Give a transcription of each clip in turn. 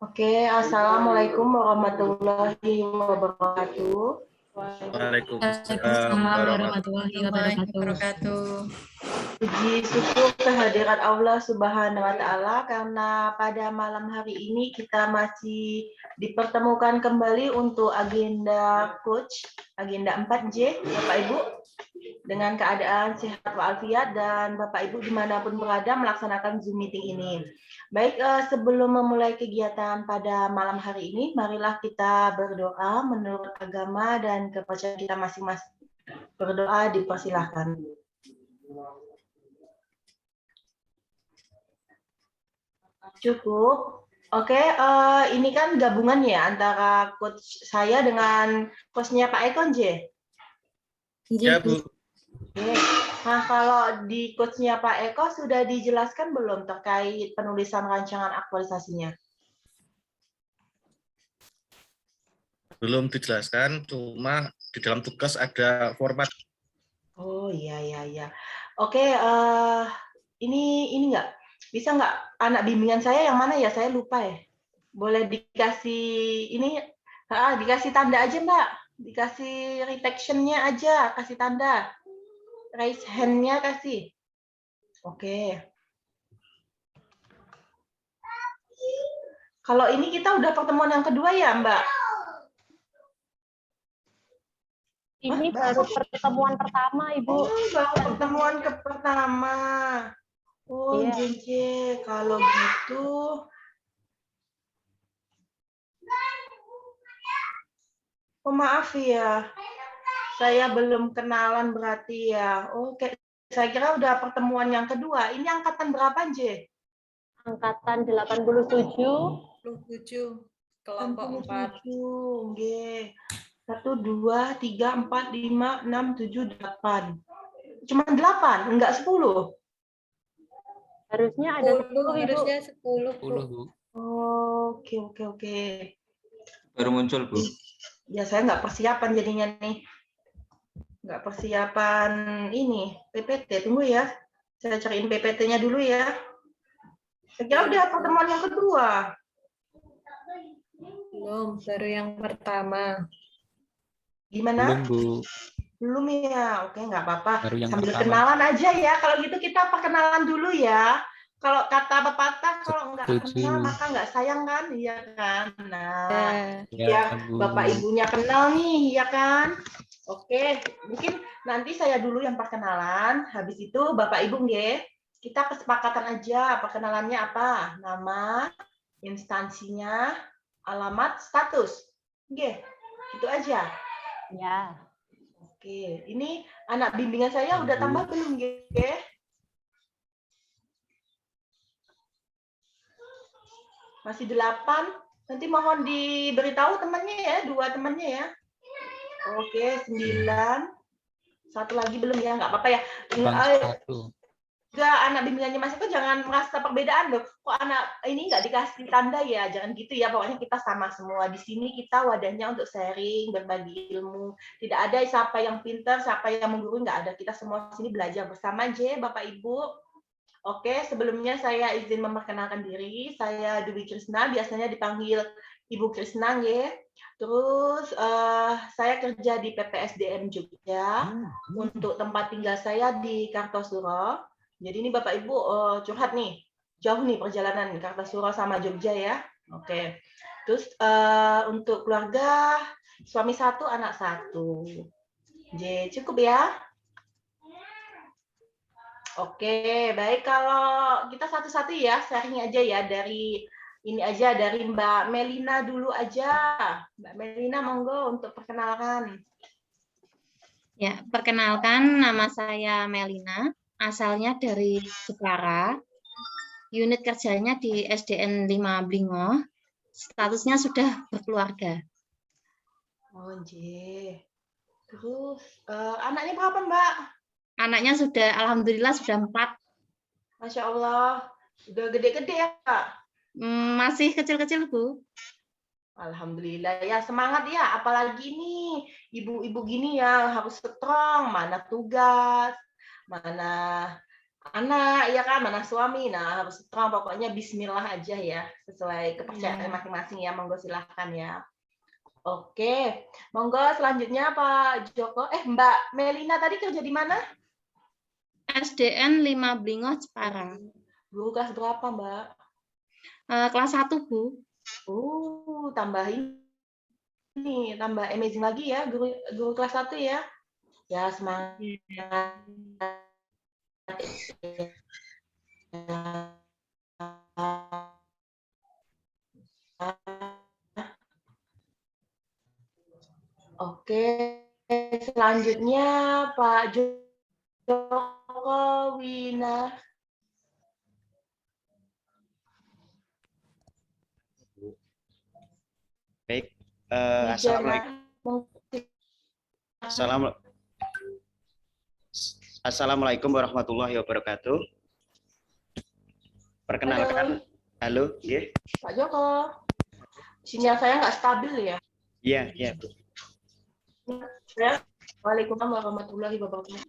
Oke, assalamualaikum warahmatullahi wabarakatuh. Waalaikumsalam warahmatullahi wabarakatuh. Puji syukur kehadirat Allah Subhanahu wa Ta'ala, karena pada malam hari ini kita masih dipertemukan kembali untuk agenda coach, agenda 4J, Bapak Ibu, dengan keadaan sehat walafiat dan Bapak Ibu dimanapun berada melaksanakan Zoom meeting ini. Baik, sebelum memulai kegiatan pada malam hari ini, marilah kita berdoa menurut agama dan kepercayaan kita masing-masing. Berdoa dipersilahkan. Cukup. Oke, ini kan gabungan ya antara coach saya dengan coachnya Pak Eko, J. Ya, Bu. Oke. Nah, kalau di coachnya Pak Eko sudah dijelaskan belum terkait penulisan rancangan aktualisasinya? Belum dijelaskan, cuma di dalam tugas ada format. Oh iya iya iya. Oke, ini nggak bisa nggak anak bimbingan saya yang mana ya? Saya lupa ya. Boleh dikasih ini dikasih tanda aja Mbak. Dikasih redaction-nya aja, kasih tanda. Raise hand-nya kasih. Oke. Kalau ini kita udah pertemuan yang kedua ya Mbak? Ini baru pertemuan pertama, Ibu. Oh, baru pertemuan pertama. Oh, Iya. JJ. Kalau gitu, oh maaf ya, saya belum kenalan berarti ya. Oke, saya kira udah pertemuan yang kedua. Ini angkatan berapa, J? Angkatan 87. 27, kelompok 4. 87, Oke. 1, 2, 3, 4, 5, 6, 7, 8. Cuma 8, enggak 10. Harusnya ada 10, Ibu. Harusnya 10, Bu. Oke, oke, oke. Baru muncul, Bu. Ya, saya nggak persiapan jadinya nih. Nggak persiapan ini, PPT. Tunggu ya. Saya cariin PPT-nya dulu ya. Saya kira udah pertemuan yang kedua. Belum, baru yang pertama. Gimana? Belum, Bu. Belum ya. Oke, nggak apa-apa. Baru yang Sambil pertama. kenalan aja ya. Kalau gitu kita perkenalan dulu ya. Kalau kata pepatah, kalau nggak kenal maka nggak sayang kan? Iya kan? Nah, Ya, biar Bu. Bapak Ibunya kenal nih, ya kan? Oke, mungkin nanti saya dulu yang perkenalan. Habis itu Bapak Ibu nggih, kita kesepakatan aja perkenalannya apa? Nama, instansinya, alamat, status. Nggih, itu aja. Ya. Oke, ini anak bimbingan saya udah tambah belum nggih? Masih 8. Nanti mohon diberitahu temannya ya, 2 temannya ya. Oke, 9. Satu lagi belum ya, nggak apa-apa ya. Enggak, anak bimbingannya Mas itu jangan merasa perbedaan loh. Kok anak ini nggak dikasih tanda ya? Jangan gitu ya. Pokoknya kita sama semua. Di sini kita wadahnya untuk sharing, berbagi ilmu. Tidak ada siapa yang pintar, siapa yang menggurui, nggak ada. Kita semua di sini belajar bersama aja, Bapak Ibu. Oke, sebelumnya saya izin memperkenalkan diri. Saya Dwi Krisna, biasanya dipanggil Ibu Krisna ya. Terus saya kerja di PPSDM Jogja. Untuk tempat tinggal saya di Kartosuro. Jadi ini Bapak Ibu curhat nih. Jauh nih perjalanan Kartosuro sama Jogja ya. Oke. Terus untuk keluarga suami 1, anak 1. J, cukup ya? Oke, baik, kalau kita satu-satu ya, sharing aja ya dari ini aja, dari Mbak Melina dulu aja. Mbak Melina, monggo untuk perkenalkan. Ya, perkenalkan nama saya Melina, asalnya dari Jepara. Unit kerjanya di SDN 5 Blingo. Statusnya sudah berkeluarga. Oh, J. Terus anaknya berapa, Mbak? Anaknya sudah, alhamdulillah sudah 4. Masya Allah, udah gede-gede ya, Kak? Masih kecil-kecil, Bu. Alhamdulillah ya, semangat ya. Apalagi nih, ibu-ibu gini ya harus strong. Mana tugas, mana anak, ya kan, mana suami. Nah, harus terang pokoknya bismillah aja ya, sesuai kepercayaan masing-masing ya. Monggo silahkan ya. Oke, monggo selanjutnya Pak Joko. Mbak Melina tadi kerja di mana? SDN 5 Blingo Jepara. Guru kelas berapa, Mbak? Kelas 1, Bu. Tambahin nih, tambah amazing lagi ya, guru kelas 1 ya. Ya, semangat. Oke, selanjutnya Pak Joko Wina. Baik, Assalamualaikum. Assalamualaikum warahmatullahi wabarakatuh. Perkenalkan, halo, ya. Pak Joko, sinyal saya nggak stabil ya? Iya, Bu. Waalaikumsalam warahmatullahi wabarakatuh.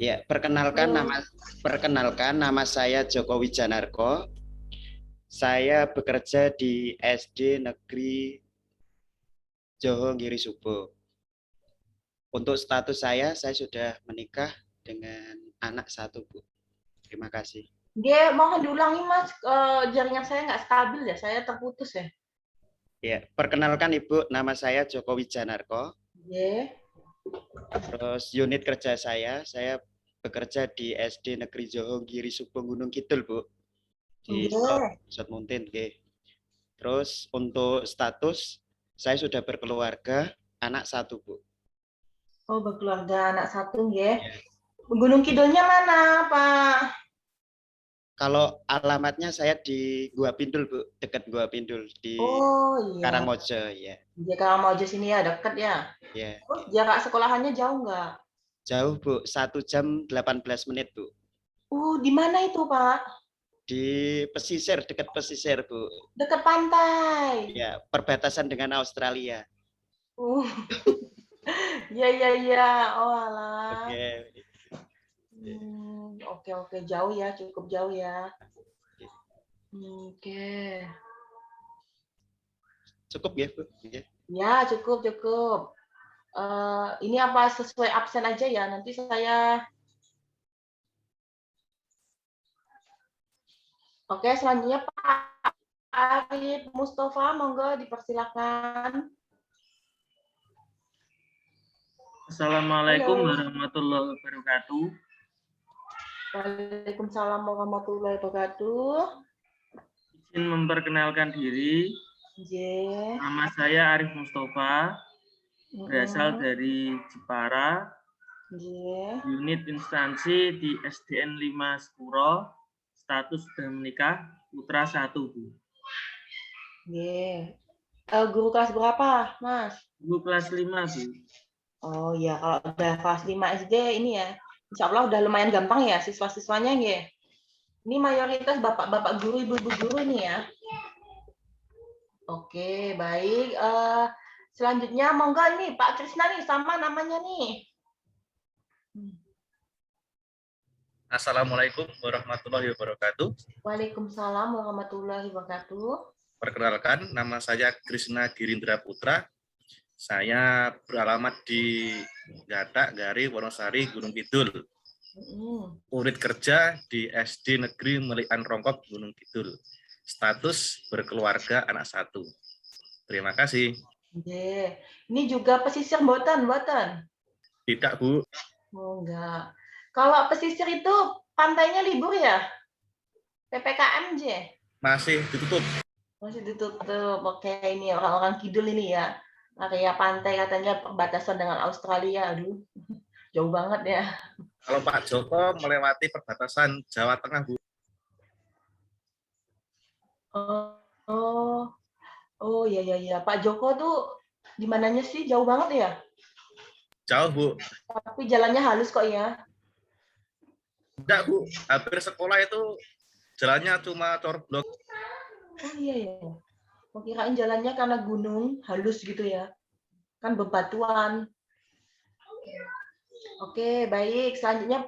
Ya, perkenalkan nama saya Joko Wijanarko. Saya bekerja di SD Negeri Johonggiri Subo. Untuk status saya sudah menikah dengan anak 1, Bu. Terima kasih. Mohon diulangi Mas, jaringan saya nggak stabil ya, saya terputus ya. Ya, perkenalkan Ibu, nama saya Joko Wijanarko. Yeah. Terus unit kerja saya bekerja di SD Negeri Johonggiri Subo Gunung Kidul, Bu. Di Pusat Muntin, okay. Terus untuk status saya sudah berkeluarga, anak 1, Bu. Oh, berkeluarga, anak 1, ya. Gunung Kidulnya mana, Pak? Kalau alamatnya saya di Gua Pindul, Bu, dekat Gua Pindul di Karangmojo, ya. Di Karangmojo sini ya, dekat ya. Ya. Jarak sekolahannya jauh nggak? Jauh, Bu, 1 jam 18 menit, Bu. Di mana itu, Pak? Di pesisir, dekat pesisir, Bu. Dekat pantai. Ya, perbatasan dengan Australia. Iya. Oh, alah. Oke. Oke, jauh ya, cukup jauh ya. Oke. Cukup ya, Bu? Ya, cukup. Ini apa sesuai absen aja ya? Nanti saya. Oke, selanjutnya Pak Arif Mustafa, monggo dipersilakan. Assalamualaikum warahmatullahi wabarakatuh. Waalaikumsalam warahmatullahi wabarakatuh. Izin memperkenalkan diri. Nama saya Arif Mustafa, berasal dari Jepara, unit instansi di SDN 5 Sepuro, status sudah menikah, putra 1, Bu. Guru kelas berapa, Mas? Guru kelas 5, Bu. Oh ya, kalau udah kelas 5 SD ini ya, insya Allah udah lumayan gampang ya siswa-siswanya ya. Ini mayoritas bapak-bapak guru, ibu-ibu guru ini ya. Oke, baik. Selanjutnya monggo nih Pak Krisna nih, sama namanya nih. Assalamualaikum warahmatullahi wabarakatuh. Waalaikumsalam warahmatullahi wabarakatuh. Perkenalkan, nama saya Krisna Girindra Putra. Saya beralamat di Gatak, Gari, Wonosari, Gunung Kidul. Unit kerja di SD Negeri Melian Rongkok, Gunung Kidul. Status berkeluarga, anak 1. Terima kasih. Ini juga pesisir mboten? Tidak, Bu. Oh, enggak. Kalau pesisir itu pantainya libur ya? PPKM, Masih ditutup. Masih ditutup. Oke, ini orang-orang kidul ini ya. Area pantai katanya perbatasan dengan Australia. Aduh, jauh banget ya. Kalau Pak Joko melewati perbatasan Jawa Tengah, Bu. Oh iya. Pak Joko tuh di mananya sih? Jauh banget ya? Jauh, Bu. Tapi jalannya halus kok ya? Enggak, Bu. Hampir sekolah itu jalannya cuma corblok. Oh iya. Mau kirain jalannya karena gunung halus gitu ya? Kan bebatuan. Oke, baik. Selanjutnya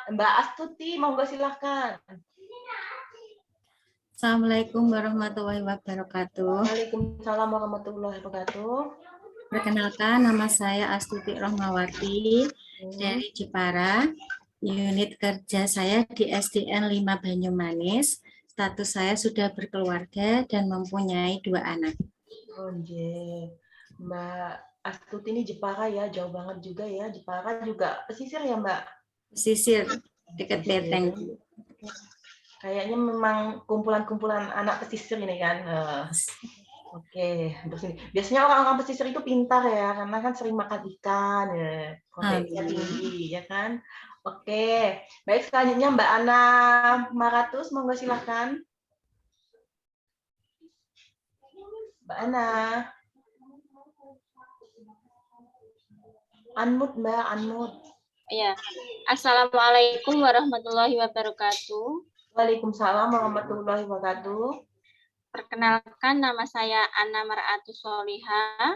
Mbak Astuti, monggo silahkan. Assalamualaikum warahmatullahi wabarakatuh. Waalaikumsalam warahmatullahi wabarakatuh. Perkenalkan, nama saya Astuti Rohmawati dari Jepara. Unit kerja saya di SDN 5 Banyumanis. Status saya sudah berkeluarga dan mempunyai 2 anak. Oh, Mbak Astuti ini Jepara ya, jauh banget juga ya. Jepara juga pesisir ya, Mbak? Pesisir, dekat Beteng. Kayaknya memang kumpulan-kumpulan anak pesisir ini kan. Oke, untuk sini. Biasanya orang-orang pesisir itu pintar ya, karena kan sering makan ikan, ya. Proteinnya tinggi, ya kan? Oke, baik selanjutnya Mbak Ana Maratus, monggo silahkan. Mbak Ana. Unmute, Mbak, unmute. Ya. Assalamualaikum warahmatullahi wabarakatuh. Waalaikumsalam warahmatullahi wabarakatuh. Perkenalkan, nama saya Ana Maratus Soliha.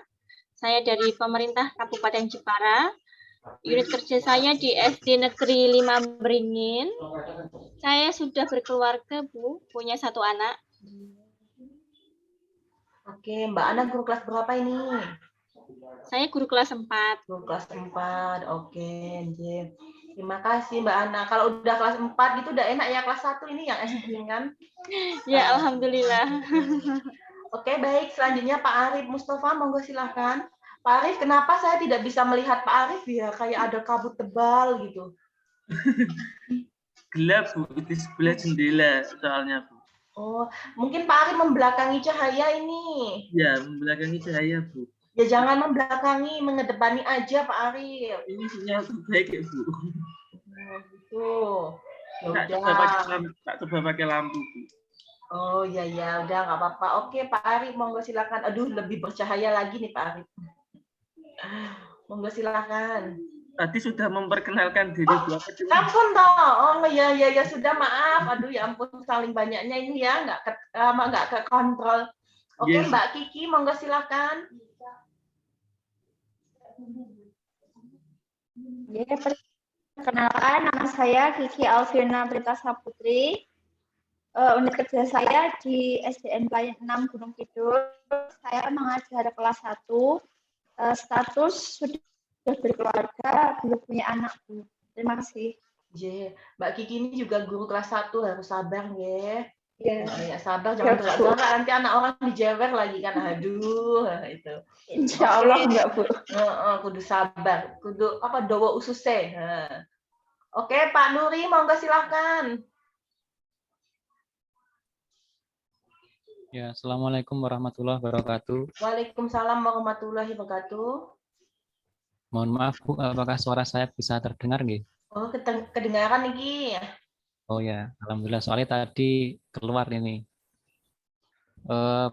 Saya dari pemerintah Kabupaten Jepara. Unit kerja saya di SD Negeri 5 Beringin. Saya sudah berkeluarga, Bu, punya 1 anak. Oke, Mbak Ana guru kelas berapa ini? Saya guru kelas 4. Guru kelas 4, oke. Terima kasih Mbak Ana. Kalau udah kelas 4 gitu udah enak ya, kelas 1 ini yang SD kan? Ya, alhamdulillah. Oke, baik. Selanjutnya Pak Arif Mustafa, monggo silahkan. Pak Arif, kenapa saya tidak bisa melihat Pak Arif ya? Kayak ada kabut tebal gitu. Gelap, Bu. Di sebelah jendela soalnya, Bu. Oh, mungkin Pak Arif membelakangi cahaya ini. Ya, membelakangi cahaya, Bu. Ya jangan membelakangi, mengedepani aja Pak Arif. Ini sinyal terbaik ya, Bu. Gitu. Tak coba pakai lampu, Bu. Oh ya, udah nggak apa-apa. Oke Pak Arif, monggo silakan. Aduh, lebih bercahaya lagi nih Pak Arif. Monggo silakan. Tadi sudah memperkenalkan diri berapa cuma. Ampun toh. Oh ya sudah, maaf. Aduh ya ampun, saling banyaknya ini ya, nggak ke kontrol. Oke, yes. Mbak Kiki, monggo silakan. Ya, perkenalkan, nama saya Kiki Alfiana Prita Saputri. Unit kerja saya di SDN Pelayan 6 Gunung Kidul. Saya mengajar kelas 1. Status sudah berkeluarga, belum punya anak, Bu. Terima kasih. Mbak Kiki ini juga guru kelas 1, harus sabar ya. Ya, sabar, jangan galak-galak, nanti anak orang dijewer lagi kan. Aduh, itu. Insya Allah enggak, Bu. Kudu sabar, kudu dowo ususe. Oke, Pak Nuri, monggo silahkan. Ya, Assalamualaikum warahmatullahi wabarakatuh. Waalaikumsalam warahmatullahi wabarakatuh. Mohon maaf, Bu, apakah suara saya bisa terdengar nggih? Oh, kedengaran nih. Oh ya, alhamdulillah. Soalnya tadi keluar ini.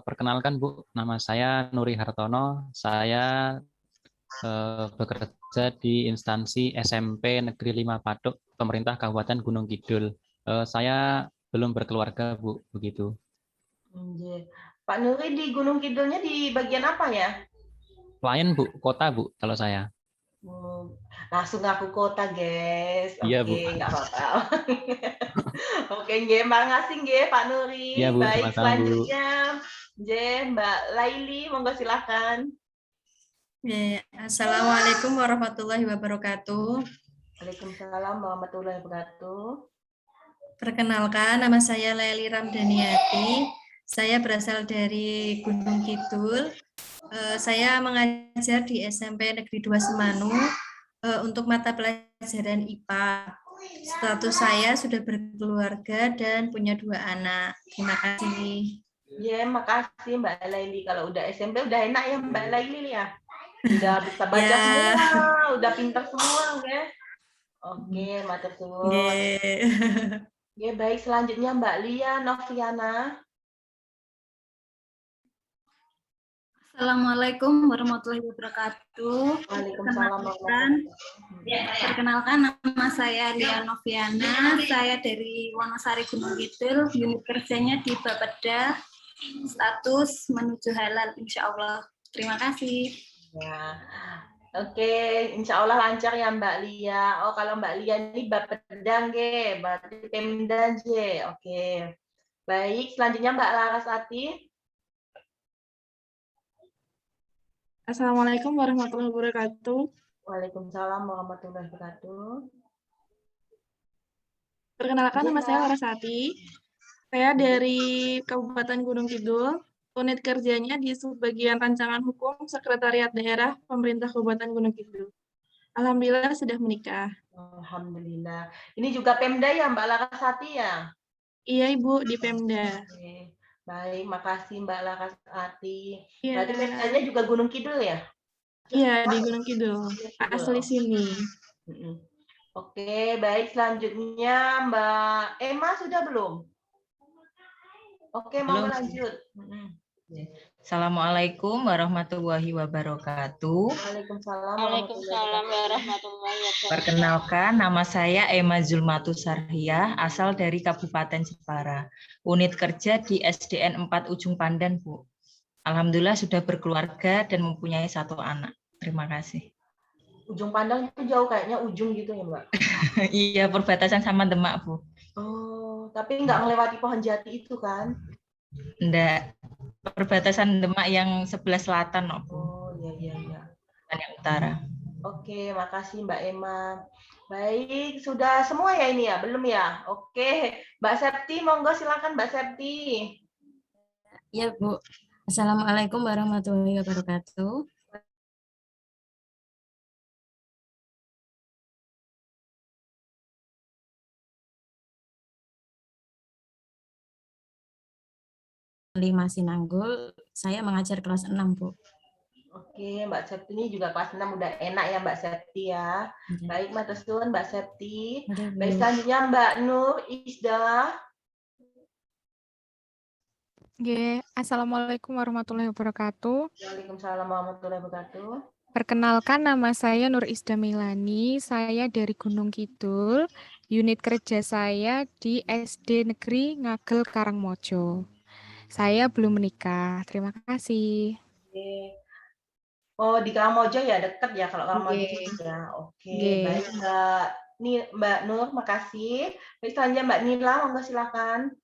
Perkenalkan Bu, nama saya Nuri Hartono. Saya bekerja di instansi SMP Negeri 5 Patok, pemerintah Kabupaten Gunung Kidul. Saya belum berkeluarga, Bu, begitu. Pak Nuri di Gunung Kidulnya di bagian apa ya? Pelayan, Bu, kota, Bu, kalau saya. Langsung aku kota, guys. Iya, Oke, Bu. nggak apa-apa. Oke, nggih, makasih nggih Pak Nuri. Iya, Bu, baik, sama-sama, selanjutnya Mbak Laili, monggo silakan. Ya, Assalamualaikum warahmatullahi wabarakatuh. Waalaikumsalam warahmatullahi wabarakatuh. Perkenalkan, nama saya Laili Ramdaniati. Saya berasal dari Gunung Kidul. Saya mengajar di SMP Negeri 2 Semanu untuk mata pelajaran IPA. Status saya sudah berkeluarga dan punya 2 anak. Terima kasih. Ya, makasih Mbak Laili. Kalau udah SMP udah enak ya Mbak Laili ya. Udah bisa baca semua, udah pintar semua, ya. Oke, matur suwun. Ya, baik, selanjutnya Mbak Lia Noviana. Assalamualaikum warahmatullahi wabarakatuh. Waalaikumsalam. Perkenalkan, nama saya Lia Noviana. Saya dari Wonosari Gunung Kidul. Unit kerjanya di Bapeda. Status menuju halal, insya Allah. Terima kasih. Ya, Oke, insya Allah lancar ya Mbak Lia. Oh, kalau Mbak Lia ini Bapedang, berarti Pemda, J. Oke. Baik, selanjutnya Mbak Larasati. Assalamualaikum warahmatullahi wabarakatuh. Waalaikumsalam warahmatullahi wabarakatuh. Perkenalkan, nama saya Larasati. Saya dari Kabupaten Gunung Kidul. Unit kerjanya di Subbagian Rancangan Hukum Sekretariat Daerah Pemerintah Kabupaten Gunung Kidul. Alhamdulillah sudah menikah. Alhamdulillah. Ini juga Pemda ya Mbak Larasati ya? Iya Ibu, di Pemda. Oke. Baik, makasih Mbak Larasati. Iya. Berarti Pemdanya juga Gunung Kidul ya? Iya, di Gunung Kidul. Asli sini. Oke, baik. Selanjutnya Mbak Emma sudah belum? Oke, mau lanjut. Assalamualaikum warahmatullahi wabarakatuh. Waalaikumsalam warahmatullahi wabarakatuh. Perkenalkan, nama saya Emma Zulmatu Sarhiyah, asal dari Kabupaten Jepara. Unit kerja di SDN 4 Ujung Pandan, Bu. Alhamdulillah sudah berkeluarga dan mempunyai 1 anak. Terima kasih. Ujung Pandang itu jauh kayaknya ujung gitu ya, Mbak? Iya, perbatasan sama Demak, Bu. Oh, tapi nggak melewati Pohon Jati itu kan? Enggak. Perbatasan Demak yang sebelah selatan, Bu. Oh, iya. Yang utara. Oke, makasih Mbak Emma. Baik, sudah semua ya ini ya? Belum ya? Oke, Mbak Septi, monggo silakan Mbak Septi. Ya, Bu. Assalamualaikum warahmatullahi wabarakatuh. Lima Sinanggul, saya mengajar kelas 6, Bu. Oke, Mbak Septi ini juga kelas 6 udah enak ya Mbak Septi ya. Baik, matur suwun Mbak Septi. Baik, selanjutnya Mbak Nur Isda. Assalamualaikum warahmatullahi wabarakatuh. Waalaikumsalam warahmatullahi wabarakatuh. Perkenalkan, nama saya Nur Isda Milani. Saya dari Gunung Kidul. Unit kerja saya di SD Negeri Ngagel Karangmojo. Saya belum menikah. Terima kasih. Oke. Oh, di Karangmojo ya, dekat ya kalau Karangmojo ya. Oke, baik Mbak Nur, makasih. Baik, selanjutnya Mbak Nila, monggo silakan.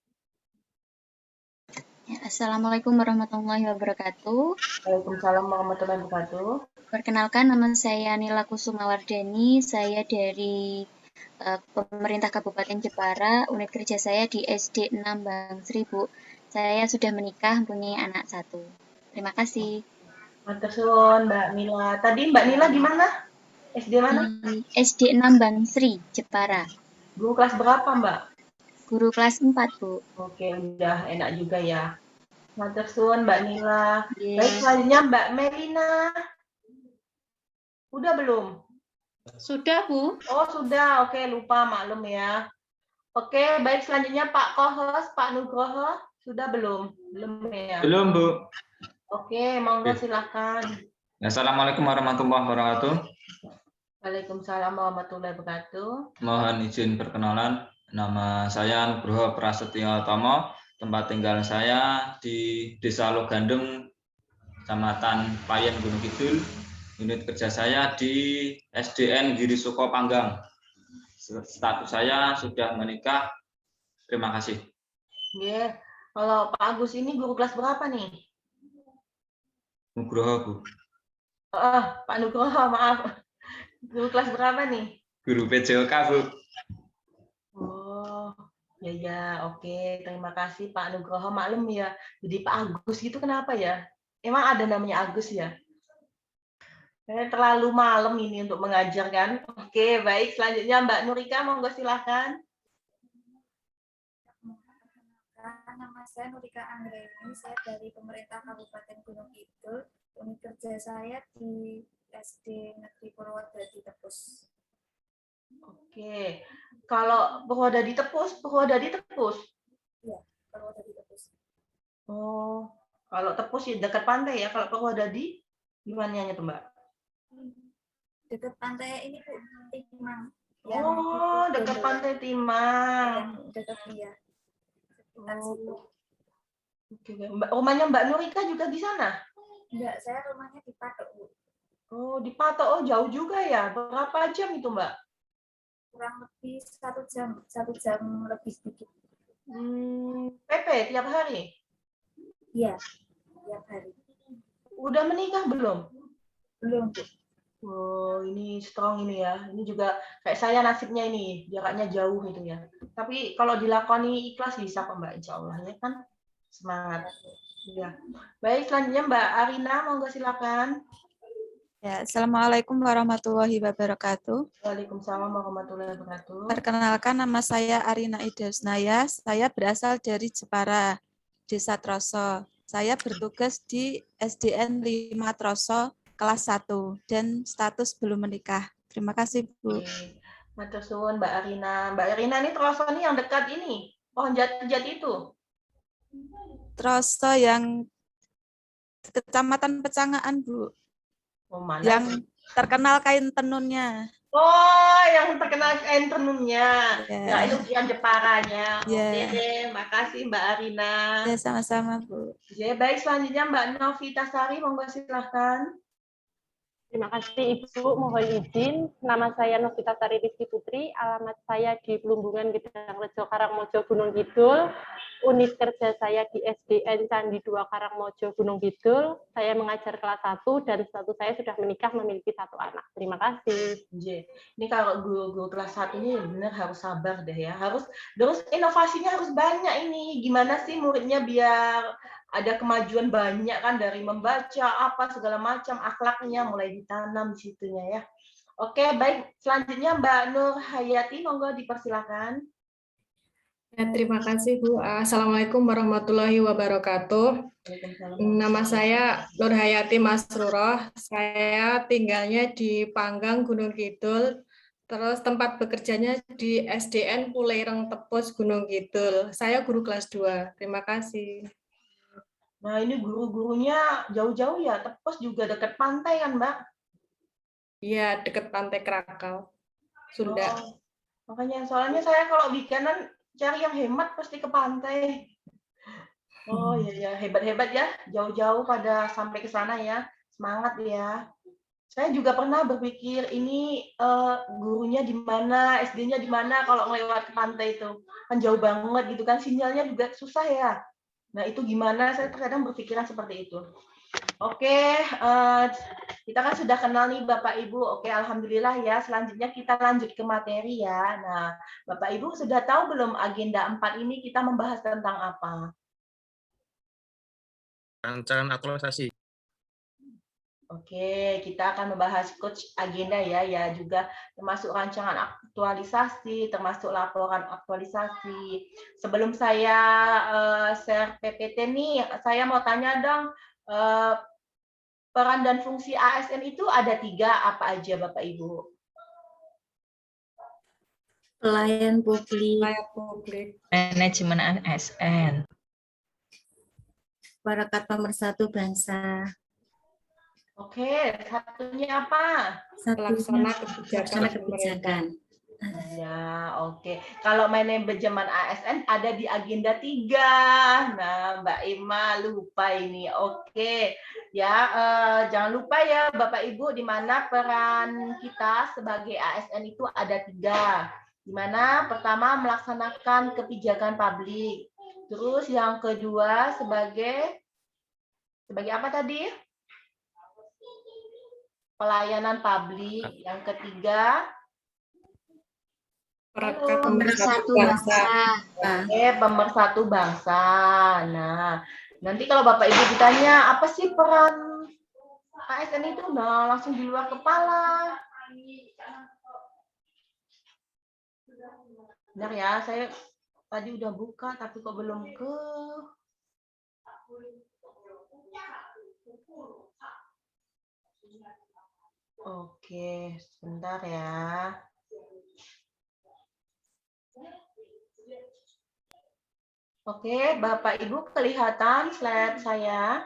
Ya, Assalamualaikum warahmatullahi wabarakatuh. Waalaikumsalam warahmatullahi wabarakatuh. Perkenalkan, nama saya Nila Kusumawardani. Saya dari pemerintah Kabupaten Jepara. Unit kerja saya di SD 6 Bangsri, Bu. Saya sudah menikah, mempunyai anak 1. Terima kasih. Matur suwun Mbak Nila. Tadi Mbak Nila di mana? SD mana? SD 6 Bangsri, Jepara. Guru kelas berapa, Mbak? Guru kelas 4, Bu. Oke, udah enak juga ya. Matur suwun Mbak Nila. Baik, selanjutnya Mbak Melina. Udah belum? Sudah, Bu. Oh, sudah. Oke, lupa, maklum ya. Oke, baik, selanjutnya Pak Kohos, Pak Nugroho. Sudah belum? Belum ya? Belum, Bu. Oke, monggo silakan. Assalamualaikum warahmatullahi wabarakatuh. Waalaikumsalam warahmatullahi wabarakatuh. Mohon izin perkenalan. Nama saya Nugroho Prasetyo Tomo. Tempat tinggal saya di Desa Logandeng, Kecamatan Payen, Gunung Kidul. Unit kerja saya di SDN Giri Suko Panggang. Status saya sudah menikah. Terima kasih. Ya, kalau Pak Agus ini guru kelas berapa nih? Nugroho, Bu. Pak Nugroho, maaf. Guru kelas berapa nih? Guru PJOK, Bu. Oh, ya, oke. Terima kasih Pak Nugroho. Maklum ya, jadi Pak Agus gitu kenapa ya? Emang ada namanya Agus ya? Terlalu malam ini untuk mengajar kan? Oke, baik. Selanjutnya Mbak Nurika, monggo silahkan. Nama saya Nurika Anggreni, saya dari pemerintah Kabupaten Gunung Kidul. Unit kerja saya di SD Negeri Purwodadi Tepus. Oke, kalau Purwodadi Tepus, Iya, Purwodadi Tepus. Oh, kalau Tepus ya dekat pantai ya. Kalau Purwodadi gimana tuh Mbak? Dekat pantai ini, Bu, Timang. Oh, dekat pantai Timang. Dekat iya. Oh. Oke, Mbak, rumahnya Mbak Nurika juga di sana? Enggak, saya rumahnya di Patok, Bu. Oh, di Patok. Oh, jauh juga ya. Berapa jam itu, Mbak? Kurang lebih 1 jam lebih sedikit. PP tiap hari? Iya, tiap hari. Udah menikah belum? Belum, Bu. Oh, ini strong ini ya. Ini juga kayak saya nasibnya ini, jaraknya jauh itu ya. Tapi kalau dilakoni ikhlas bisa kok Mbak, insya Allah ya kan. Semangat. Ya. Baik, selanjutnya Mbak Arina, monggo silakan. Ya, Assalamualaikum warahmatullahi wabarakatuh. Waalaikumsalam warahmatullahi wabarakatuh. Perkenalkan, nama saya Arina Ida Husnaya. Saya berasal dari Jepara, Desa Troso. Saya bertugas di SDN 5 Troso, kelas 1, dan status belum menikah. Terima kasih, Bu. Matur suwun Mbak Arina. Mbak Arina ini Troso ini yang dekat ini, pohon jati itu. Troso yang Kecamatan Pecangaan, Bu. Oh, mana yang terkenal kain tenunnya. Oh, yang terkenal kain tenunnya. Ya. Ya, itu ujian Jeparanya. Ya. Oke deh, makasih Mbak Arina. Ya, sama-sama, Bu. Ya, baik, selanjutnya Mbak Novita Sari, monggo silahkan. Terima kasih Ibu, mohon izin. Nama saya Novita Sari Rizky Putri, alamat saya di Pelumbungan Gedangrejo, Karangmojo, Gunung Kidul. Unit kerja saya di SDN Candi 2 Karangmojo, Gunung Kidul. Saya mengajar kelas 1 dan status saya sudah menikah, memiliki 1 anak. Terima kasih. Ini kalau guru-guru kelas 1 ini benar harus sabar deh ya. Terus inovasinya harus banyak ini. Gimana sih muridnya biar ada kemajuan banyak kan, dari membaca apa segala macam, akhlaknya mulai ditanam di situnya ya. Oke, baik. Selanjutnya Mbak Nur Hayati, monggo dipersilakan. Ya, terima kasih Bu. Assalamualaikum warahmatullahi wabarakatuh. Nama saya Nur Hayati Masruroh. Saya tinggalnya di Panggang, Gunung Kidul. Terus tempat bekerjanya di SDN Puleireng Tepus, Gunung Kidul. Saya guru kelas 2. Terima kasih. Nah, ini guru-gurunya jauh-jauh ya. Tepus juga dekat pantai kan, Mbak? Iya, dekat Pantai Krakal, Sunda. Oh, makanya soalnya saya kalau weekendan cari yang hemat pasti ke pantai. Oh iya ya, hebat-hebat ya, jauh-jauh pada sampai ke sana ya. Semangat ya. Saya juga pernah berpikir ini gurunya di mana, SD-nya di mana kalau ngelewat ke pantai itu. Kan jauh banget gitu kan, sinyalnya juga susah ya. Nah, itu gimana? Saya terkadang berpikiran seperti itu. Oke, kita kan sudah kenal nih Bapak Ibu. Oke, alhamdulillah ya. Selanjutnya kita lanjut ke materi ya. Nah, Bapak Ibu sudah tahu belum agenda 4 ini kita membahas tentang apa? Rancangan aktualisasi. Oke, kita akan membahas coach agenda ya juga termasuk rancangan aktualisasi, termasuk laporan aktualisasi. Sebelum saya share PPT nih, saya mau tanya dong, peran dan fungsi ASN itu ada 3, apa aja Bapak Ibu? Pelayan publik, manajemen ASN, Parakat Pemersatu Bangsa. Oke, satunya apa? Pelaksana kebijakan. Ya, oke. Kalau manajemen ASN ada di agenda 3. Nah, Mbak Ima lupa ini. Oke. Ya, jangan lupa ya Bapak Ibu, di mana peran kita sebagai ASN itu ada 3. Di mana pertama melaksanakan kebijakan publik. Terus yang kedua sebagai apa tadi? Pelayanan publik. Yang ketiga pemersatu bangsa. Oke, pemersatu bangsa. Nah, nanti kalau Bapak Ibu ditanya apa sih peran ASN itu, nah langsung di luar kepala. Benar ya, saya tadi udah buka tapi kok belum ke. Oke, sebentar ya. Oke, Bapak Ibu kelihatan slide saya?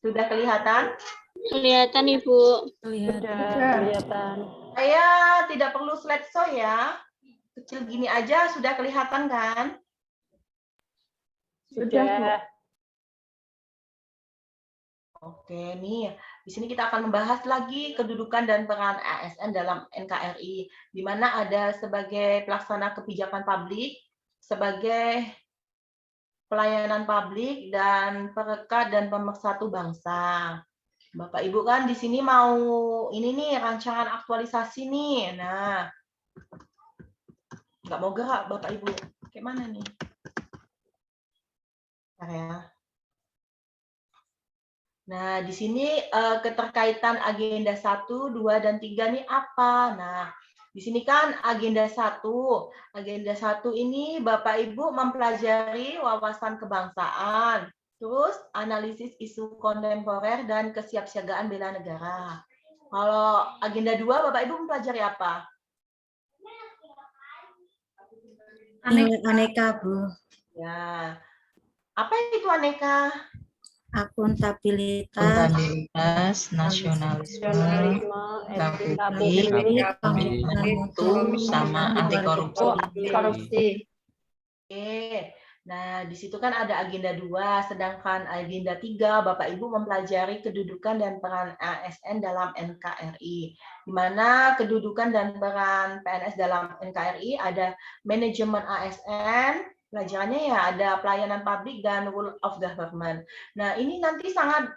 Sudah kelihatan? Kelihatan Ibu. Kelihatan. Saya tidak perlu slideshow ya. Kecil gini aja sudah kelihatan kan? Sudah. Oke, nih di sini kita akan membahas lagi kedudukan dan peran ASN dalam NKRI, di mana ada sebagai pelaksana kebijakan publik, sebagai pelayanan publik, dan perekat dan pemersatu bangsa. Bapak Ibu kan di sini mau ini nih rancangan aktualisasi nih. Nah, nggak mau gerak Bapak Ibu. Kayak mana nih? Bentar ya. Nah, di sini keterkaitan agenda 1, 2, dan 3 nih apa? Nah, di sini kan agenda 1. Agenda 1 ini Bapak Ibu mempelajari wawasan kebangsaan, terus analisis isu kontemporer dan kesiapsiagaan bela negara. Kalau agenda 2 Bapak Ibu mempelajari apa? Aneka, Bu. Ya. Apa itu aneka? Akuntabilitas, nasionalisme, publik, mutu, sama anti korupsi. Oke. Nah, di situ kan ada agenda 2, sedangkan agenda 3 Bapak Ibu mempelajari kedudukan dan peran ASN dalam NKRI. Di mana kedudukan dan peran PNS dalam NKRI ada manajemen ASN, pelajarannya ya ada pelayanan publik dan rule of government. Nah, ini nanti sangat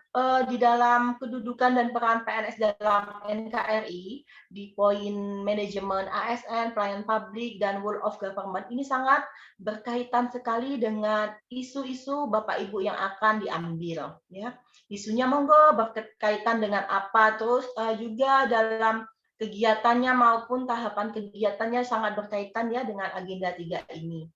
di dalam kedudukan dan peran PNS dalam NKRI di poin manajemen ASN, pelayanan publik dan rule of government ini sangat berkaitan sekali dengan isu-isu Bapak Ibu yang akan diambil ya. Isunya monggo berkaitan dengan apa, terus juga dalam kegiatannya maupun tahapan kegiatannya sangat berkaitan ya dengan agenda 3 ini.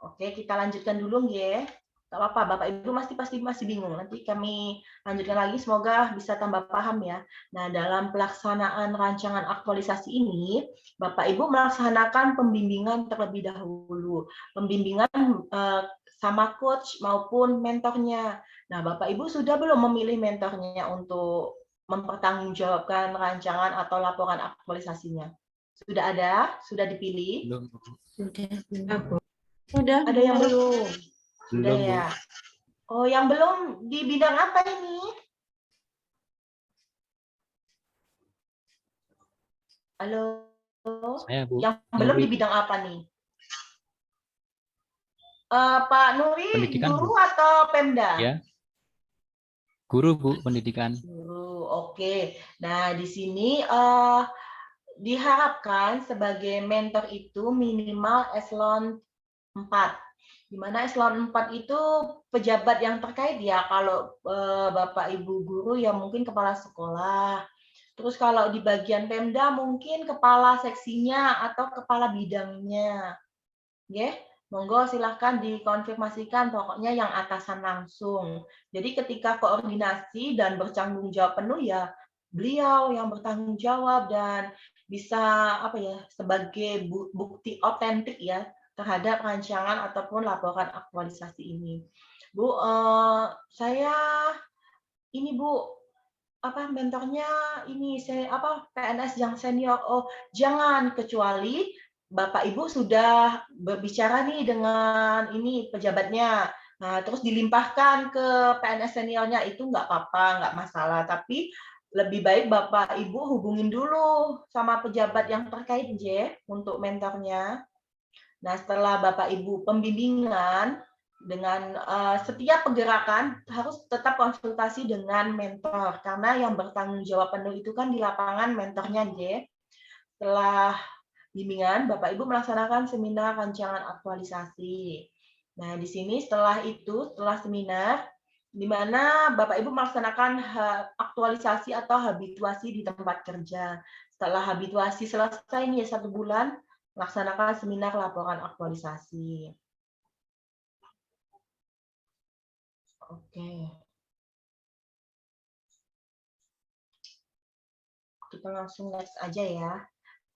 Oke, kita lanjutkan dulu ya. Gak apa-apa, Bapak Ibu pasti masih bingung. Nanti kami lanjutkan lagi, semoga bisa tambah paham ya. Nah, dalam pelaksanaan rancangan aktualisasi ini, Bapak Ibu melaksanakan pembimbingan terlebih dahulu. Pembimbingan sama coach maupun mentornya. Nah, Bapak Ibu sudah belum memilih mentornya untuk mempertanggungjawabkan rancangan atau laporan aktualisasinya? Sudah ada? Sudah dipilih? Belum. Sudah. Ada yang belum? Sudah Belum, Bu. ya. Oh, yang belum di bidang apa ini? Halo. Saya, Bu. Yang belum Nuri. di bidang apa nih? Pak Nuri, Pendidikan, guru Bu. atau Pemda? Ya. Guru, Bu, pendidikan. Guru, oke. Nah, di sini diharapkan sebagai mentor itu minimal eselon 4. Di mana eselon 4 itu pejabat yang terkait ya. Kalau Bapak Ibu guru ya mungkin kepala sekolah. Terus kalau di bagian Pemda mungkin kepala seksinya atau kepala bidangnya. Ya, monggo silahkan dikonfirmasikan pokoknya yang atasan langsung. Jadi ketika koordinasi dan bertanggung jawab penuh ya beliau yang bertanggung jawab dan bisa apa ya sebagai bukti otentik ya terhadap rancangan ataupun laporan aktualisasi ini. Bu, saya ini Bu apa mentornya ini saya apa PNS yang senior. Oh, jangan kecuali Bapak Ibu sudah berbicara nih dengan ini pejabatnya. Nah, terus dilimpahkan ke PNS seniornya itu nggak apa-apa, nggak masalah. Tapi lebih baik Bapak Ibu hubungin dulu sama pejabat yang terkait J untuk mentornya. Nah, setelah Bapak Ibu pembimbingan dengan setiap pergerakan harus tetap konsultasi dengan mentor karena yang bertanggung jawab penuh itu kan di lapangan mentornya J. Setelah bimbingan Bapak Ibu melaksanakan seminar rancangan aktualisasi. Nah, di sini setelah seminar di mana Bapak Ibu melaksanakan aktualisasi atau habituasi di tempat kerja. Setelah habituasi selesai nih 1 bulan melaksanakan seminar laporan aktualisasi. Oke. Kita langsung next aja ya.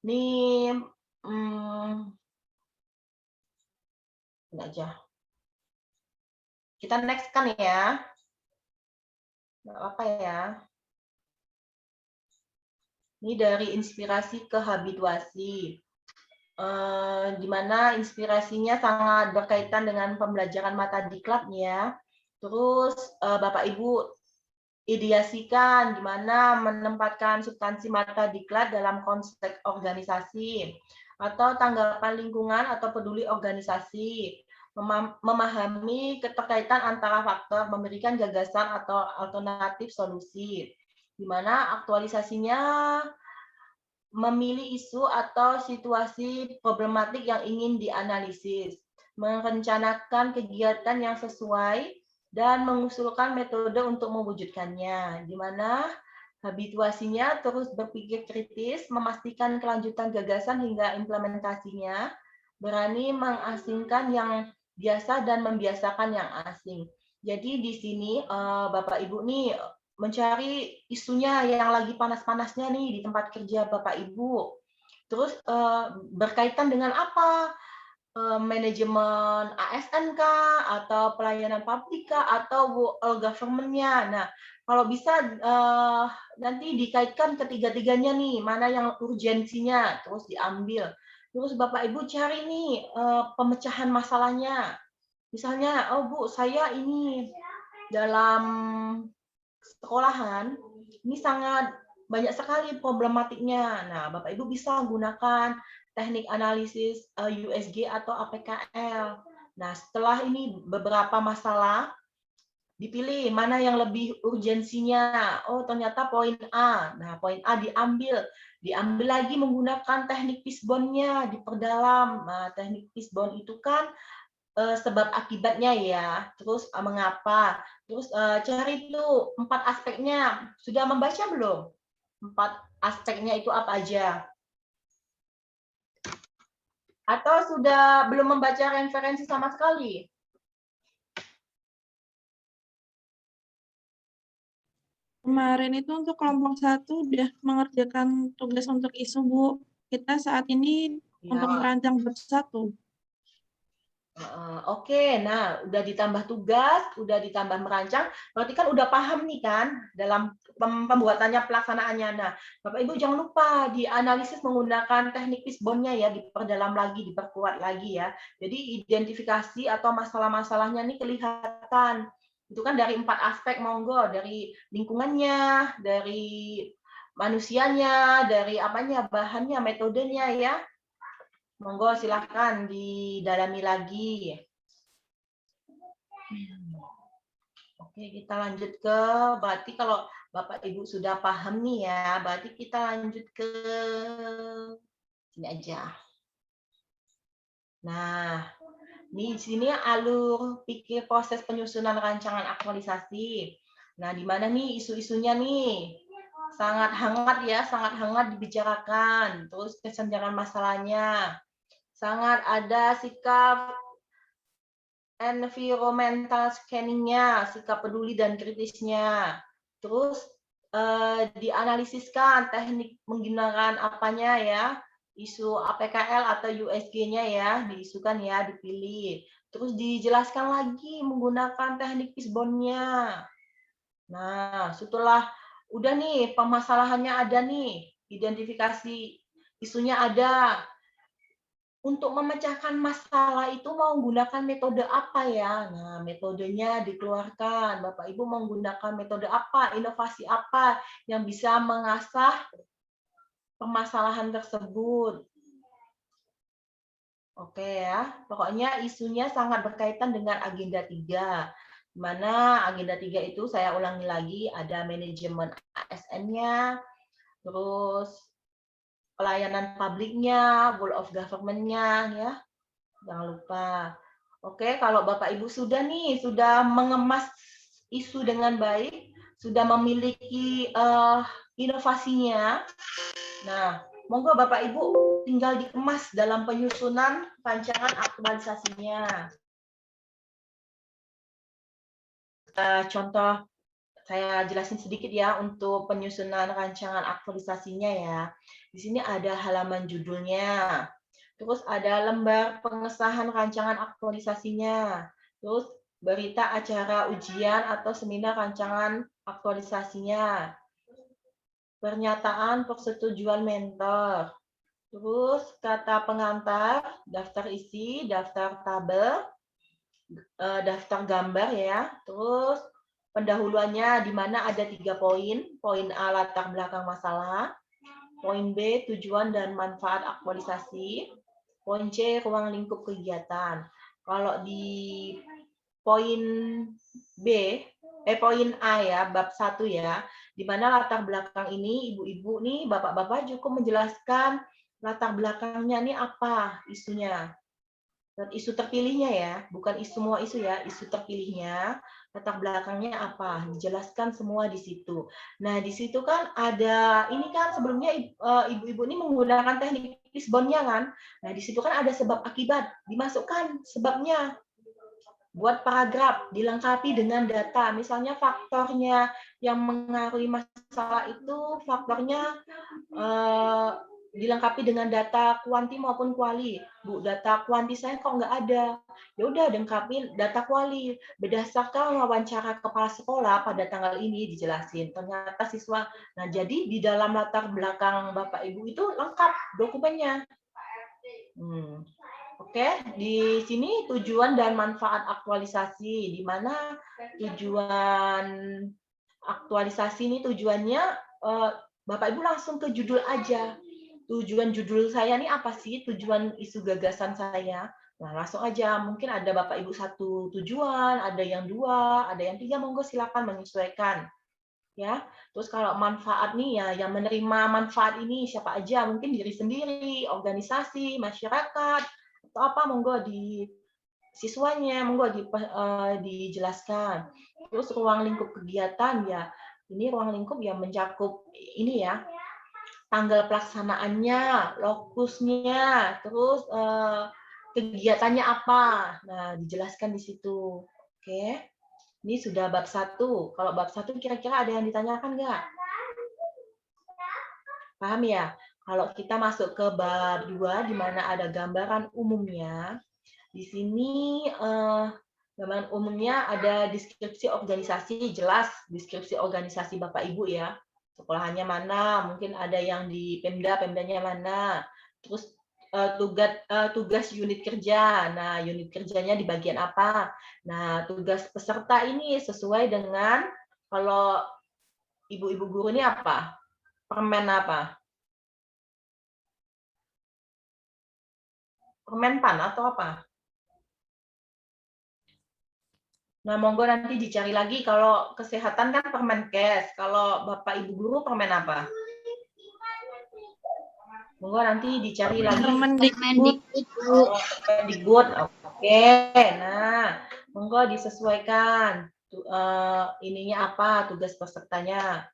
Nih, ini aja. Kita next kan ya. Nggak apa ya. Ini dari inspirasi ke habituasi. Di mana inspirasinya sangat berkaitan dengan pembelajaran mata diklat ya. Terus Bapak Ibu ideasikan gimana menempatkan substansi mata diklat dalam konteks organisasi, atau tanggapan lingkungan atau peduli organisasi, memahami keterkaitan antara faktor, memberikan gagasan atau alternatif solusi, di mana aktualisasinya memilih isu atau situasi problematik yang ingin dianalisis, merencanakan kegiatan yang sesuai, dan mengusulkan metode untuk mewujudkannya, di mana habituasinya terus berpikir kritis, memastikan kelanjutan gagasan hingga implementasinya, berani mengasingkan yang biasa dan membiasakan yang asing. Jadi di sini Bapak Ibu nih mencari isunya yang lagi panas-panasnya nih di tempat kerja Bapak Ibu. Terus berkaitan dengan apa? Manajemen ASN kah, atau pelayanan publik kah, atau government-nya. Nah, kalau bisa nanti dikaitkan ketiga-tiganya nih, mana yang urgensinya, terus diambil. Terus Bapak Ibu cari nih pemecahan masalahnya. Misalnya, oh Bu, saya ini dalam sekolahan ini sangat banyak sekali problematiknya. Nah, Bapak Ibu bisa gunakan teknik analisis USG atau APKL. Nah, setelah ini beberapa masalah, dipilih mana yang lebih urgensinya. Oh, ternyata poin A. Nah, poin A diambil. Diambil lagi menggunakan teknik Fishbone-nya, diperdalam. Nah, teknik Fishbone itu kan sebab akibatnya ya. Terus mengapa? Terus cari tuh 4 aspeknya. Sudah membaca belum? 4 aspeknya itu apa aja? Atau sudah belum membaca referensi sama sekali? Kemarin itu untuk kelompok 1 udah mengerjakan tugas untuk isu, Bu. Kita saat ini untuk merancang bab 1. Oke, nah udah ditambah tugas, udah ditambah merancang, berarti kan udah paham nih kan dalam pembuatannya, pelaksanaannya. Nah, Bapak Ibu jangan lupa dianalisis menggunakan teknik Fishbone-nya ya, diperdalam lagi, diperkuat lagi ya. Jadi identifikasi atau masalah-masalahnya nih kelihatan. Itu kan dari 4 aspek, monggo, dari lingkungannya, dari manusianya, dari apanya, bahannya, metodenya ya. Monggo silahkan didalami lagi. Oke, kita lanjut ke, berarti kalau Bapak Ibu sudah paham nih ya, berarti kita lanjut ke sini aja. Nah, di sini alur pikir proses penyusunan rancangan aktualisasi. Nah, di mana nih isu-isunya nih? Sangat hangat ya, sangat hangat dibicarakan. Terus kesenjangan masalahnya. Sangat ada sikap environmental scanning-nya, sikap peduli dan kritisnya. Terus dianalisiskan teknik menggunakan apanya ya, isu APKL atau USG-nya ya, diisukan ya, dipilih. Terus dijelaskan lagi menggunakan teknik Fishbone-nya. Nah, setelah udah nih permasalahannya ada nih, identifikasi isunya ada. Untuk memecahkan masalah itu mau menggunakan metode apa ya? Nah, metodenya dikeluarkan. Bapak Ibu menggunakan metode apa, inovasi apa yang bisa mengasah permasalahan tersebut. Oke ya, pokoknya isunya sangat berkaitan dengan agenda 3. Di mana agenda 3 itu saya ulangi lagi, ada manajemen ASN-nya, terus pelayanan publiknya, whole of government-nya ya. Jangan lupa. Oke, kalau Bapak Ibu sudah nih, sudah mengemas isu dengan baik, sudah memiliki inovasinya. Nah, monggo Bapak Ibu tinggal dikemas dalam penyusunan rancangan aktualisasinya. Contoh saya jelasin sedikit ya untuk penyusunan rancangan aktualisasinya ya. Di sini ada halaman judulnya. Terus ada lembar pengesahan rancangan aktualisasinya. Terus berita acara ujian atau seminar rancangan aktualisasinya. Pernyataan persetujuan mentor. Terus kata pengantar, daftar isi, daftar tabel, daftar gambar ya. Terus pendahuluannya di mana ada 3 poin. Poin A, latar belakang masalah. Poin B, tujuan dan manfaat aktualisasi. Poin C, ruang lingkup kegiatan. Kalau di poin B, poin A ya, bab 1 ya, di mana latar belakang ini ibu-ibu nih, bapak-bapak cukup menjelaskan latar belakangnya nih apa isunya. Dan isu terpilihnya ya, bukan semua isu ya, isu terpilihnya, latar belakangnya apa, dijelaskan semua di situ. Nah, di situ kan ada, ini kan sebelumnya ibu-ibu ini menggunakan teknik Lisbonnya kan, nah di situ kan ada sebab akibat, dimasukkan sebabnya, buat paragraf, dilengkapi dengan data, misalnya faktornya yang mengaruhi masalah itu, faktornya dilengkapi dengan data kuanti maupun kuali. Bu, data kuanti saya kok nggak ada. Ya udah, lengkapi data kuali. Berdasarkan wawancara kepala sekolah pada tanggal ini dijelasin. Ternyata siswa. Nah, jadi di dalam latar belakang Bapak Ibu itu lengkap dokumennya. Oke, di sini tujuan dan manfaat aktualisasi. Di mana tujuan aktualisasi ini tujuannya Bapak Ibu langsung ke judul aja. Tujuan judul saya nih apa sih? Tujuan isu gagasan saya. Nah, langsung aja. Mungkin ada Bapak Ibu 1 tujuan, ada yang 2, ada yang 3, monggo silakan menyesuaikan. Ya. Terus kalau manfaat nih ya, yang menerima manfaat ini siapa aja? Mungkin diri sendiri, organisasi, masyarakat, atau apa, monggo di siswanya, monggo dijelaskan. Terus ruang lingkup kegiatan ya. Ini ruang lingkup yang mencakup ini ya, tanggal pelaksanaannya, lokusnya, terus kegiatannya apa. Nah, dijelaskan di situ. Oke. Ini sudah bab 1. Kalau bab 1 kira-kira ada yang ditanyakan nggak? Paham ya? Kalau kita masuk ke bab 2 di mana ada gambaran umumnya. Di sini gambaran umumnya ada deskripsi organisasi, jelas deskripsi organisasi Bapak Ibu ya. Sekolahannya mana, mungkin ada yang di Pemda, Pemdanya mana. Terus tugas unit kerja. Nah, unit kerjanya di bagian apa? Nah, tugas peserta ini sesuai dengan kalau ibu-ibu guru ini apa? Permen apa? Permen PAN atau apa? Nah, monggo nanti dicari lagi. Kalau kesehatan kan Permenkes. Kalau Bapak Ibu guru permen apa? Monggo nanti dicari lagi. Permendikbud. Oke. Nah, monggo disesuaikan. Ininya apa? Tugas pesertanya.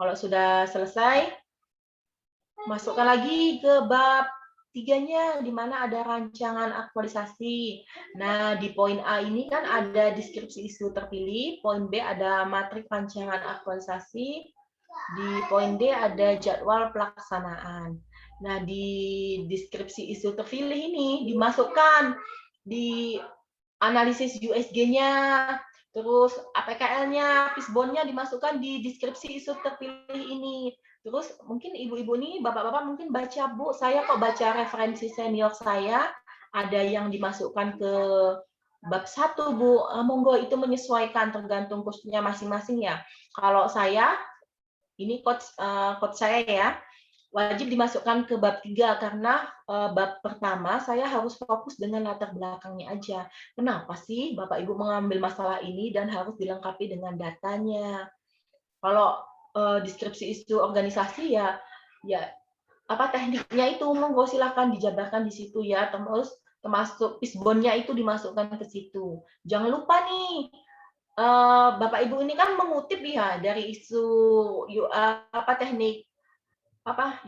Kalau sudah selesai, masukkan lagi ke bab 3-nya, di mana ada rancangan aktualisasi. Nah, di poin A ini kan ada deskripsi isu terpilih, poin B ada matrik rancangan aktualisasi, di poin D ada jadwal pelaksanaan. Nah, di deskripsi isu terpilih ini dimasukkan di analisis USG-nya, terus APKL-nya, Pisbon-nya dimasukkan di deskripsi isu terpilih ini. Terus mungkin ibu-ibu nih, bapak-bapak mungkin baca, Bu, saya kok baca referensi senior saya, ada yang dimasukkan ke bab 1, Bu. Monggo itu menyesuaikan tergantung kursusnya masing-masing ya. Kalau saya, ini coach saya ya, wajib dimasukkan ke bab 3 karena bab pertama saya harus fokus dengan latar belakangnya aja. Kenapa sih Bapak Ibu mengambil masalah ini dan harus dilengkapi dengan datanya? Kalau deskripsi isu organisasi ya apa tekniknya itu monggo silakan dijabarkan di situ ya, termasuk Pisbonnya itu dimasukkan ke situ. Jangan lupa nih Bapak Ibu ini kan mengutip ya dari isu teknik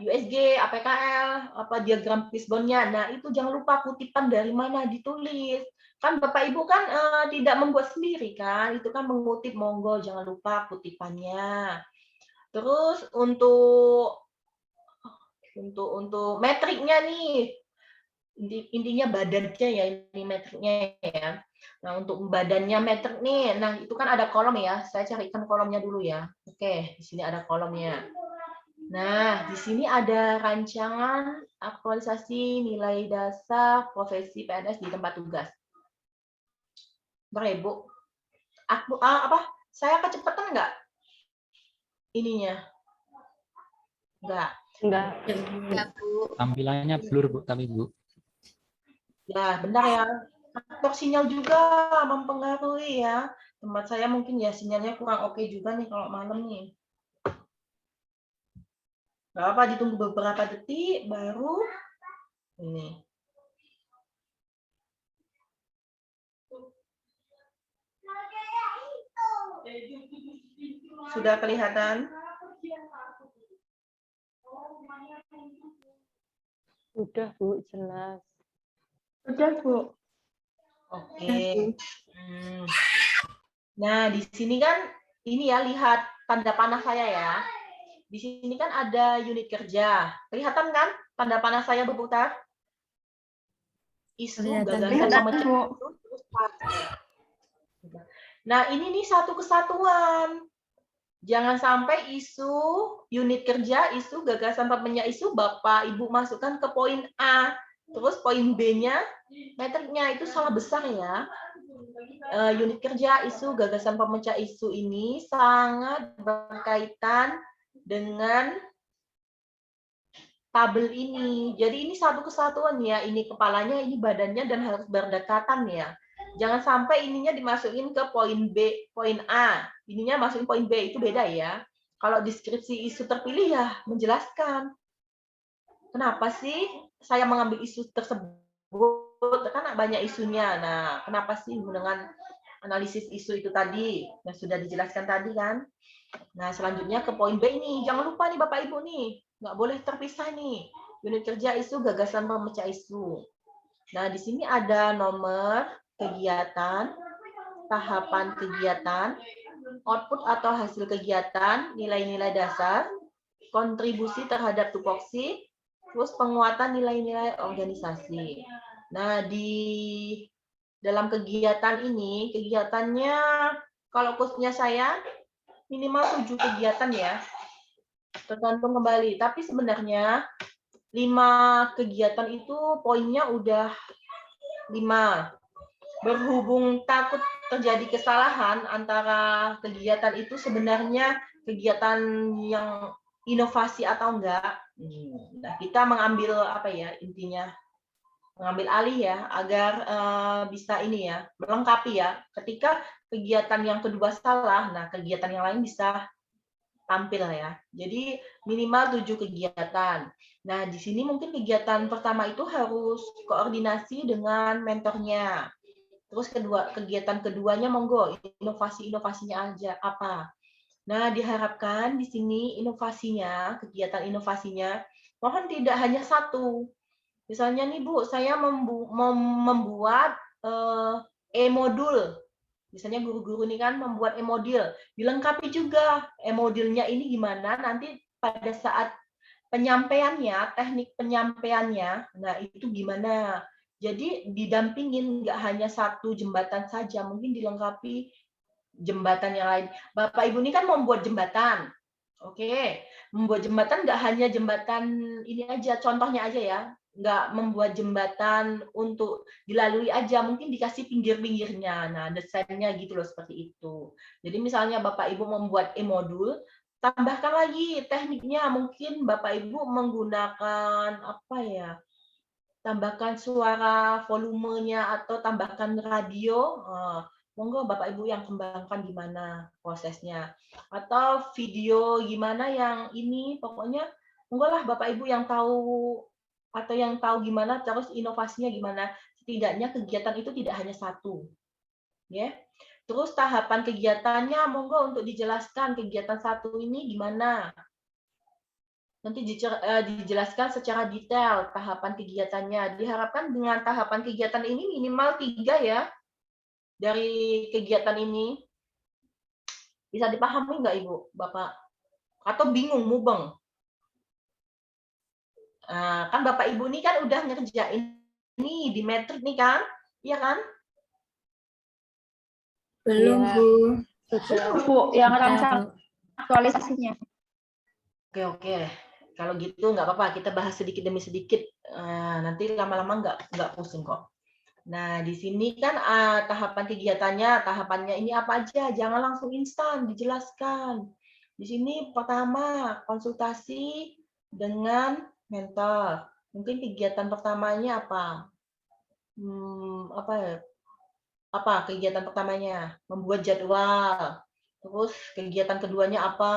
USG, APKL, diagram Pisbonnya. Nah, itu jangan lupa kutipan dari mana ditulis. Kan Bapak Ibu kan tidak membuat sendiri kan, itu kan mengutip, monggo jangan lupa kutipannya. Terus untuk metriknya nih, intinya badannya ya, ini metriknya ya. Nah, untuk badannya metrik nih, nah itu kan ada kolom ya, saya carikan kolomnya dulu ya. Oke, di sini ada kolomnya. Nah, di sini ada rancangan aktualisasi nilai dasar profesi PNS di tempat tugas. Bentar ya, Bu. Saya kecepatan nggak? Ininya? Enggak. Enggak, Bu. Tampilannya blur, Bu, tapi Bu. Ya, benar ya. Faktor sinyal juga mempengaruhi ya. Tempat saya mungkin ya sinyalnya kurang oke juga nih kalau malam nih. Nggak apa, ditunggu beberapa detik baru ini. Sudah kelihatan? Udah, Bu, jelas. Udah, Bu. Oke. Nah, di sini kan ini ya, lihat tanda panah saya ya. Di sini kan ada unit kerja. Kelihatan kan tanda panah saya berputar? Isu, gagasan, pemecah isu, terus nah, ini nih satu kesatuan. Jangan sampai isu, unit kerja, isu, gagasan, pemecah isu, Bapak Ibu masukkan ke poin A. Terus poin B-nya, metriknya itu salah besar ya. Unit kerja, isu, gagasan, pemecah isu ini sangat berkaitan dengan tabel ini. Jadi ini satu kesatuan ya. Ini kepalanya, ini badannya, dan harus berdekatan ya. Jangan sampai ininya dimasukin ke poin B, poin A. Ininya masukin poin B, itu beda ya. Kalau deskripsi isu terpilih ya menjelaskan. Kenapa sih saya mengambil isu tersebut? Kan banyak isunya. Nah, kenapa sih dengan analisis isu itu tadi? Yang sudah dijelaskan tadi kan? Nah, selanjutnya ke poin B ini. Jangan lupa nih Bapak Ibu nih. Nggak boleh terpisah nih. Unit kerja isu, gagasan, pemecah isu. Nah, di sini ada nomor kegiatan, tahapan kegiatan, output atau hasil kegiatan, nilai-nilai dasar, kontribusi terhadap tupoksi, terus penguatan nilai-nilai organisasi. Nah, di dalam kegiatan ini, kegiatannya kalau khususnya saya minimal 7 kegiatan ya. Tergantung kembali, tapi sebenarnya 5 kegiatan itu poinnya udah 5. Berhubung takut terjadi kesalahan antara kegiatan itu sebenarnya kegiatan yang inovasi atau enggak. Nah, kita mengambil apa ya intinya, mengambil alih ya agar bisa ini ya melengkapi ya. Ketika kegiatan yang kedua salah, nah kegiatan yang lain bisa tampil ya. Jadi minimal 7 kegiatan. Nah, di sini mungkin kegiatan pertama itu harus koordinasi dengan mentornya. Terus kegiatan keduanya monggo inovasi-inovasinya aja apa. Nah, diharapkan di sini inovasinya, kegiatan inovasinya mohon tidak hanya satu. Misalnya nih Bu, saya membuat e-modul. Misalnya guru-guru ini kan membuat e-modul, dilengkapi juga e-modulnya ini gimana nanti pada saat penyampaiannya, teknik penyampaiannya, nah itu gimana. Jadi didampingin, nggak hanya satu jembatan saja, mungkin dilengkapi jembatan yang lain. Bapak Ibu ini kan membuat jembatan, oke, membuat jembatan nggak hanya jembatan ini aja, contohnya aja ya, nggak membuat jembatan untuk dilalui aja, mungkin dikasih pinggir-pinggirnya, nah desainnya gitu loh seperti itu. Jadi misalnya Bapak Ibu membuat e-modul, tambahkan lagi tekniknya, mungkin Bapak Ibu menggunakan apa ya, tambahkan suara volumenya atau tambahkan radio, monggo Bapak Ibu yang kembangkan gimana prosesnya. Atau video gimana yang ini, pokoknya monggo lah Bapak Ibu yang tahu atau yang tahu gimana terus inovasinya gimana. Setidaknya kegiatan itu tidak hanya satu. Ya. Terus tahapan kegiatannya monggo untuk dijelaskan kegiatan satu ini gimana. Nanti dijelaskan secara detail tahapan kegiatannya. Diharapkan dengan tahapan kegiatan ini minimal 3 ya dari kegiatan ini. Bisa dipahami nggak Ibu, Bapak? Atau bingung, mubeng? Kan Bapak Ibu ini kan udah ngerjain ini di metrik nih kan? Iya kan? Belum, Bu. Sudah, Bu, yang rancang aktualisasinya. Oke. Kalau gitu nggak apa-apa, kita bahas sedikit demi sedikit. Nanti lama-lama nggak pusing kok. Nah, di sini kan tahapan tahapannya ini apa aja, jangan langsung instan, dijelaskan. Di sini pertama, konsultasi dengan mentor. Mungkin kegiatan pertamanya apa? Apa ya? Apa kegiatan pertamanya? Membuat jadwal. Terus kegiatan keduanya apa?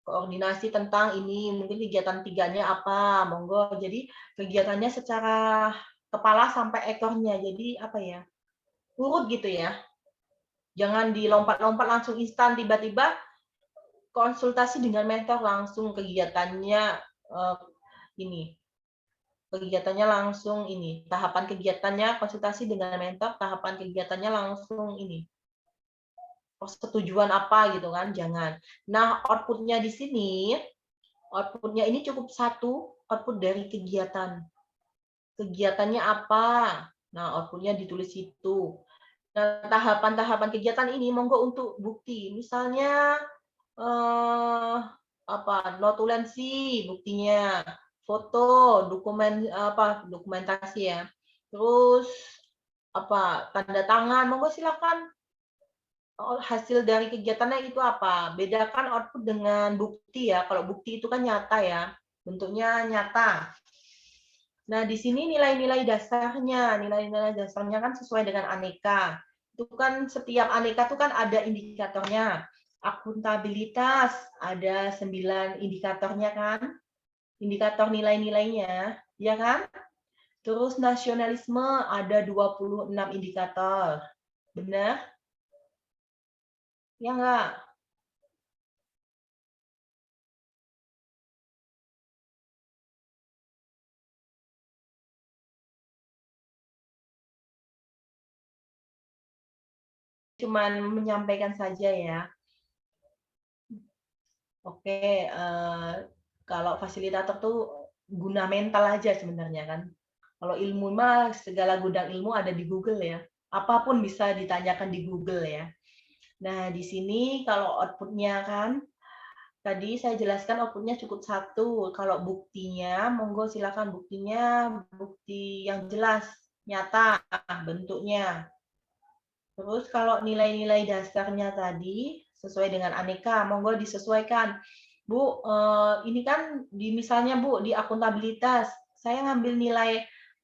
Koordinasi tentang ini, mungkin kegiatan tiganya apa, monggo. Jadi kegiatannya secara kepala sampai ekornya. Jadi apa ya? Urut gitu ya. Jangan dilompat-lompat langsung instan tiba-tiba konsultasi dengan mentor langsung kegiatannya ini. Kegiatannya langsung ini. Tahapan kegiatannya konsultasi dengan mentor, tahapan kegiatannya langsung ini. Persetujuan apa gitu kan, jangan. Nah, outputnya di sini, outputnya ini cukup satu output dari kegiatan. Kegiatannya apa? Nah, outputnya ditulis itu. Nah, tahapan-tahapan kegiatan ini monggo untuk bukti. Misalnya notulensi buktinya, foto, dokumentasi ya. Terus tanda tangan, monggo silakan. Hasil dari kegiatannya itu apa? Bedakan output dengan bukti ya. Kalau bukti itu kan nyata ya, bentuknya nyata. Nah, di sini nilai-nilai dasarnya kan sesuai dengan aneka. Itu kan setiap aneka itu kan ada indikatornya. Akuntabilitas ada 9 indikatornya kan? Indikator nilai-nilainya, ya kan? Terus nasionalisme ada 26 indikator. Benar? Ya enggak? Cuman menyampaikan saja ya. Oke, kalau fasilitator tuh guna mental aja sebenarnya kan. Kalau ilmu mah segala gudang ilmu ada di Google ya. Apapun bisa ditanyakan di Google ya. Nah, di sini kalau outputnya kan, tadi saya jelaskan outputnya cukup satu. Kalau buktinya, monggo silakan buktinya, bukti yang jelas, nyata bentuknya. Terus kalau nilai-nilai dasarnya tadi, sesuai dengan aneka, monggo disesuaikan. Bu, ini kan misalnya Bu, di akuntabilitas, saya ngambil nilai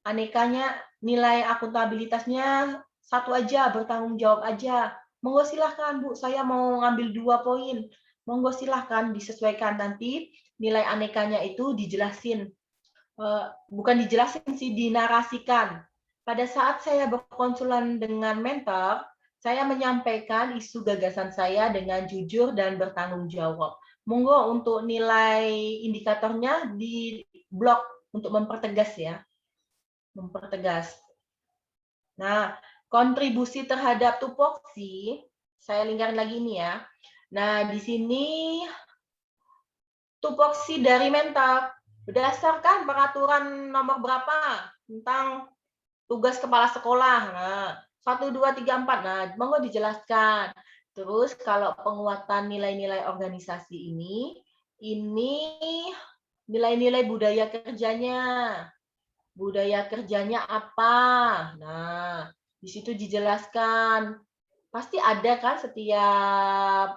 anekanya, nilai akuntabilitasnya 1 aja, bertanggung jawab aja. Monggo silahkan Bu, saya mau ngambil 2 poin. Monggo silahkan disesuaikan, nanti nilai anekanya itu dijelasin. Bukan dijelasin sih, dinarasikan. Pada saat saya berkonsulan dengan mentor, saya menyampaikan isu gagasan saya dengan jujur dan bertanggung jawab. Monggo untuk nilai indikatornya di blok untuk mempertegas ya. Mempertegas. Nah, kontribusi terhadap tupoksi, saya lingkarin lagi ini ya. Nah, di sini tupoksi dari mentor berdasarkan peraturan nomor berapa tentang tugas kepala sekolah. Nah, 1, 2, 3, 4. Nah, monggo dijelaskan. Terus kalau penguatan nilai-nilai organisasi ini nilai-nilai budaya kerjanya. Budaya kerjanya apa? Nah, di situ dijelaskan. Pasti ada kan setiap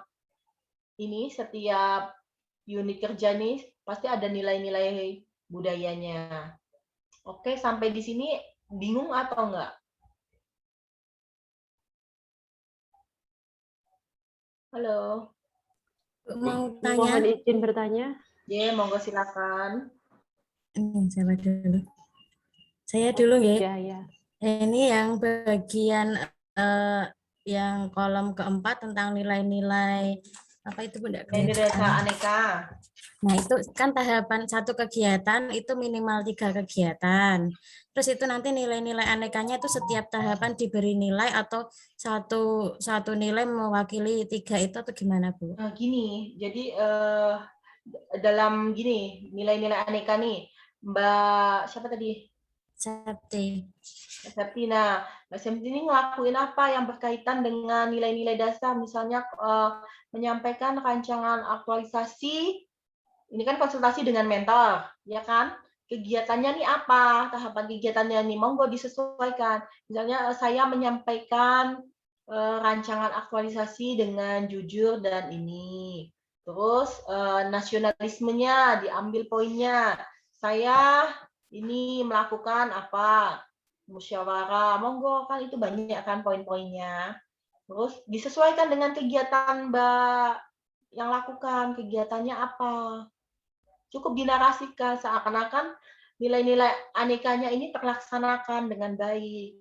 unit kerja nih pasti ada nilai-nilai budayanya. Oke, sampai di sini bingung atau enggak? Halo. Mau tanya? Mohon izin bertanya. Ya, monggo silakan. Siapa dulu? Saya dulu ya. Ya. Ini yang bagian yang kolom keempat tentang nilai-nilai apa itu Bunda? Nilai aneka. Nah, itu kan tahapan satu kegiatan itu minimal 3 kegiatan. Terus itu nanti nilai-nilai anekanya itu setiap tahapan diberi nilai atau satu nilai mewakili 3 itu atau gimana, Bu? Nah, gini, jadi dalam gini, nilai-nilai aneka nih, Mbak siapa tadi? Septi. Nah, Mbak Septi ini ngelakuin apa yang berkaitan dengan nilai-nilai dasar, misalnya menyampaikan rancangan aktualisasi. Ini kan konsultasi dengan mentor, ya kan? kegiatannya nih apa, tahapan kegiatannya nih, monggo disesuaikan. Misalnya saya menyampaikan rancangan aktualisasi dengan jujur dan ini. Terus nasionalismenya diambil poinnya. Saya ini melakukan apa? Musyawarah, monggo kan itu banyak kan poin-poinnya. Terus disesuaikan dengan kegiatan Mbak yang lakukan, kegiatannya apa. Cukup dinarasikan seakan-akan nilai-nilai anekanya ini terlaksanakan dengan baik.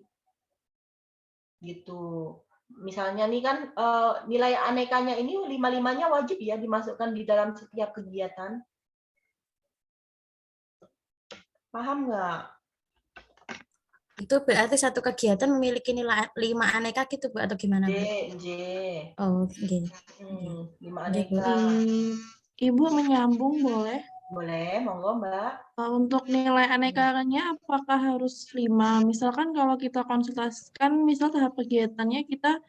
Gitu. Misalnya nih kan nilai anekanya ini lima-limanya wajib ya dimasukkan di dalam setiap kegiatan. Paham nggak? Itu berarti satu kegiatan memiliki nilai 5 aneka gitu, Bu, atau gimana, Bu? J. Oh, gitu. 5 aneka. Ibu menyambung boleh? Boleh, monggo Mbak. Untuk nilai anekanya apakah harus 5? Misalkan kalau kita konsultasikan, misal tahap kegiatannya kita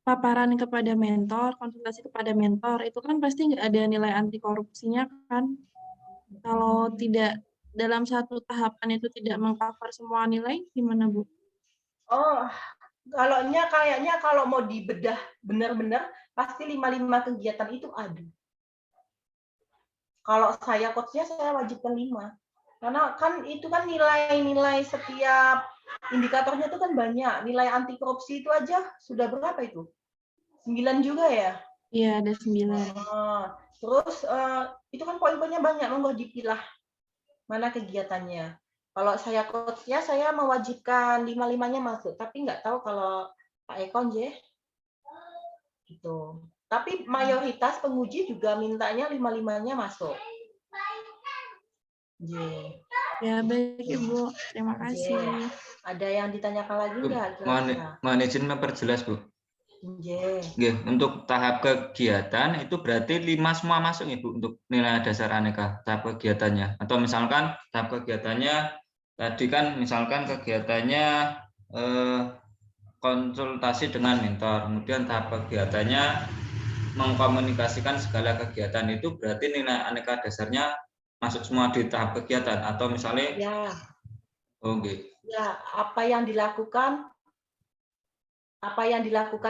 paparan kepada mentor, konsultasi kepada mentor, itu kan pasti nggak ada nilai anti korupsinya kan? Kalau tidak dalam satu tahapan itu tidak mengcover semua nilai, gimana Bu? Oh, kayaknya kalau mau dibedah benar-benar, pasti 5 kegiatan itu ada. Kalau saya coachnya saya wajibkan 5. Karena kan itu kan nilai-nilai setiap indikatornya itu kan banyak. Nilai anti korupsi itu aja sudah berapa itu? 9 juga ya? Iya, ada 9. Terus itu kan poin-poinnya banyak, monggo dipilah mana kegiatannya. Kalau saya coachnya saya mewajibkan 5-5-nya masuk, tapi nggak tahu kalau Pak Ekon J. Gitu. Tapi mayoritas penguji juga mintanya 5-5-nya masuk. J. Ya, baik Ibu. Terima kasih. Ada yang ditanyakan lagi nggak? Mohon izin memperjelas, Bu. J. Untuk tahap kegiatan itu berarti 5 semua masuk Ibu untuk nilai dasar aneka tahap kegiatannya. Atau misalkan tahap kegiatannya tadi kan misalkan kegiatannya konsultasi dengan mentor, kemudian tahap kegiatannya mengkomunikasikan segala kegiatan itu berarti nilai aneka dasarnya masuk semua di tahap kegiatan atau misalnya ya. Oke. Ya, apa yang dilakukan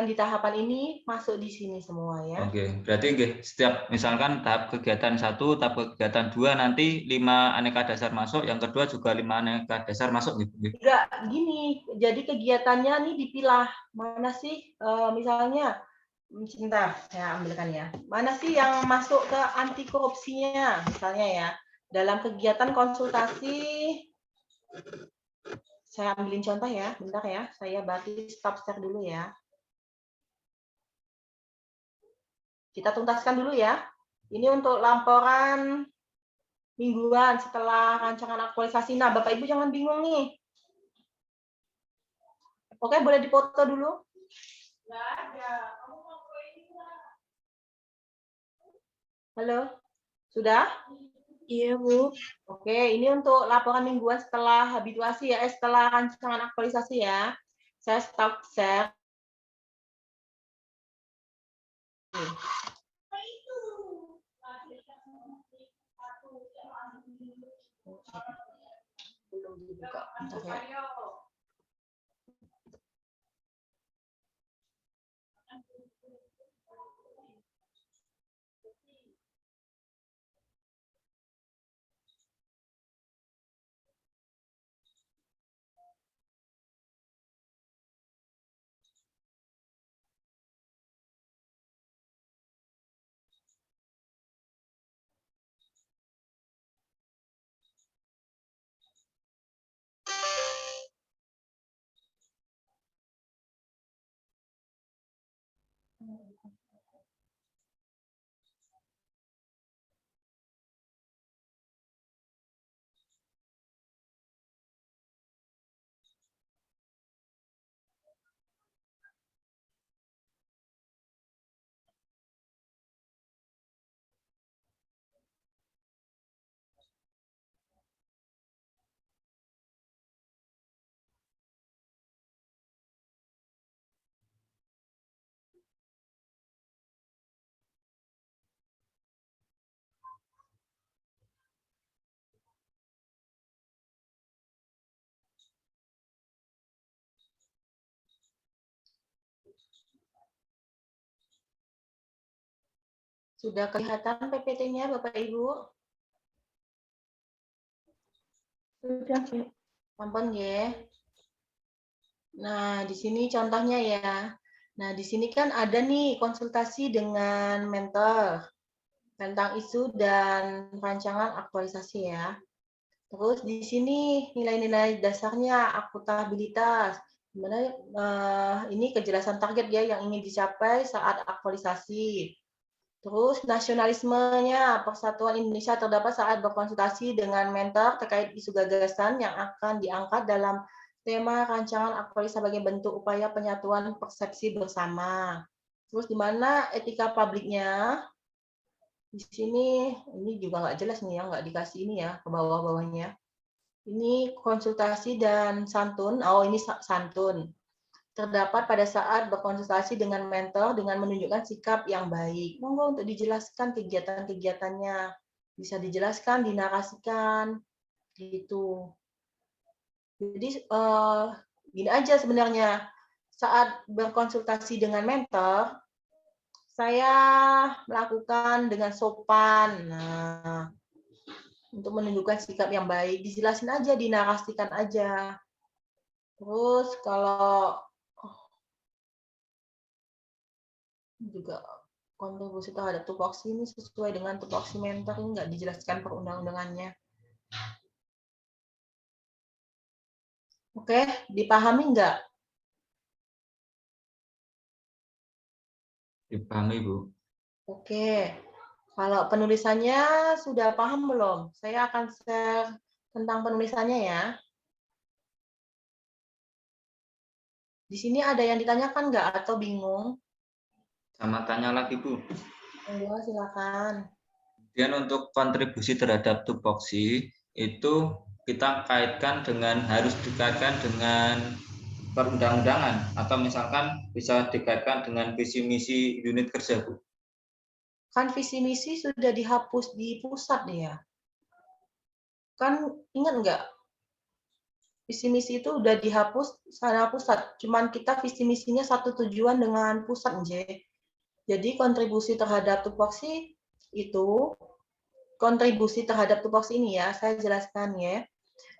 di tahapan ini masuk di sini semua ya. Oke, berarti setiap misalkan tahap kegiatan 1, tahap kegiatan 2 nanti 5 aneka dasar masuk, yang kedua juga 5 aneka dasar masuk gitu. Enggak, gini, jadi kegiatannya nih dipilah. Mana sih misalnya sebentar, saya ambilkan ya. Mana sih yang masuk ke anti korupsinya misalnya ya. Dalam kegiatan konsultasi, saya ambilin contoh ya, bentar ya. Saya berarti stop share dulu ya. Kita tuntaskan dulu ya. Ini untuk laporan mingguan setelah rancangan aktualisasi. Nah, Bapak Ibu jangan bingung nih. Oke, boleh dipoto dulu? Nggak ada. Halo, sudah? Iya, Bu. Oke, ini untuk laporan mingguan setelah habituasi ya, setelah rancangan aktualisasi ya. Saya stop share. Belum dibuka, bentar ya. Sudah kelihatan PPT-nya Bapak Ibu? Sudah, Ampun ya. Nah, di sini contohnya ya. Nah, di sini kan ada nih konsultasi dengan mentor tentang isu dan rancangan aktualisasi ya. Terus di sini nilai-nilai dasarnya akuntabilitas, dimana ini kejelasan target ya yang ingin dicapai saat aktualisasi. Terus nasionalismenya, persatuan Indonesia terdapat saat berkonsultasi dengan mentor terkait isu gagasan yang akan diangkat dalam tema rancangan aktualisasi sebagai bentuk upaya penyatuan persepsi bersama. Terus di mana etika publiknya? Di sini ini juga nggak jelas nih ya, nggak dikasih ini ya ke bawah-bawahnya. Ini konsultasi dan santun. Oh, ini santun. Terdapat pada saat berkonsultasi dengan mentor dengan menunjukkan sikap yang baik. Monggo untuk dijelaskan kegiatan-kegiatannya. Bisa dijelaskan, dinarasikan, gitu. Jadi gini aja sebenarnya. Saat berkonsultasi dengan mentor, saya melakukan dengan sopan. Nah, untuk menunjukkan sikap yang baik, dijelasin aja, dinarasikan aja. Terus kalau juga kontribusi terhadap tupoksi ini sesuai dengan tupoksi mentor, ini nggak dijelaskan perundang-undangannya. Oke, dipahami nggak? Dipahami, Bu. Oke, kalau penulisannya sudah paham belum? Saya akan share tentang penulisannya ya. Di sini ada yang ditanyakan nggak atau bingung? Sama tanya lagi, Bu. Monggo, silakan. Kemudian untuk kontribusi terhadap tupoksi itu kita kaitkan dengan, harus dikaitkan dengan perundang-undangan atau misalkan bisa dikaitkan dengan visi misi unit kerja, Bu. Kan visi misi sudah dihapus di pusat ya. Kan ingat nggak? Visi misi itu udah dihapus secara pusat. Cuman kita visi misinya satu tujuan dengan pusat, Nje. Jadi kontribusi terhadap tupoksi itu, kontribusi terhadap tupoksi ini ya, saya jelaskan ya.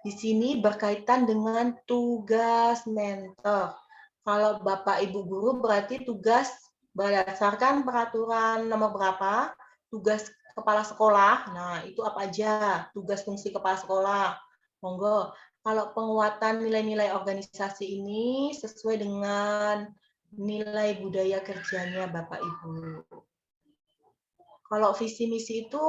Di sini berkaitan dengan tugas mentor. Kalau Bapak Ibu guru berarti tugas berdasarkan peraturan nomor berapa, tugas kepala sekolah. Nah, itu apa aja tugas fungsi kepala sekolah. Monggo. Kalau penguatan nilai-nilai organisasi ini sesuai dengan nilai budaya kerjanya Bapak Ibu. Kalau visi misi itu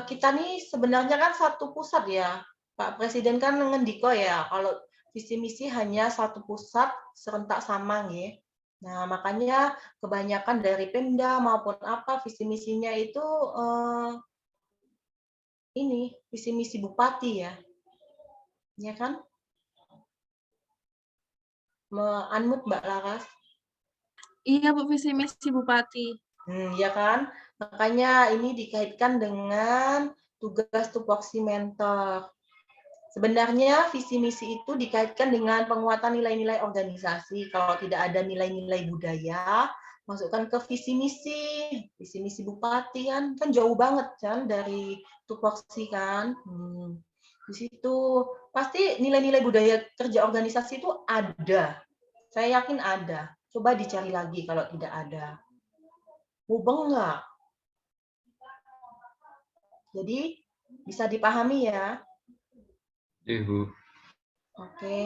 kita nih sebenarnya kan satu pusat ya. Pak Presiden kan ngendiko ya, kalau visi misi hanya satu pusat serentak sama ya. Nah, makanya kebanyakan dari Pemda maupun apa visi misinya itu ini visi misi bupati ya. Ya kan? Unmute Mbak Laras. Iya, Bu, visi misi bupati. Ya kan? Makanya ini dikaitkan dengan tugas tupoksi mentor. Sebenarnya visi misi itu dikaitkan dengan penguatan nilai-nilai organisasi. Kalau tidak ada nilai-nilai budaya, masukkan ke visi misi bupati kan jauh banget kan dari tupoksi kan. Di situ pasti nilai-nilai budaya kerja organisasi itu ada. Saya yakin ada. Coba dicari lagi kalau tidak ada. Mubeng nggak? Jadi bisa dipahami ya. Ibu. Oke.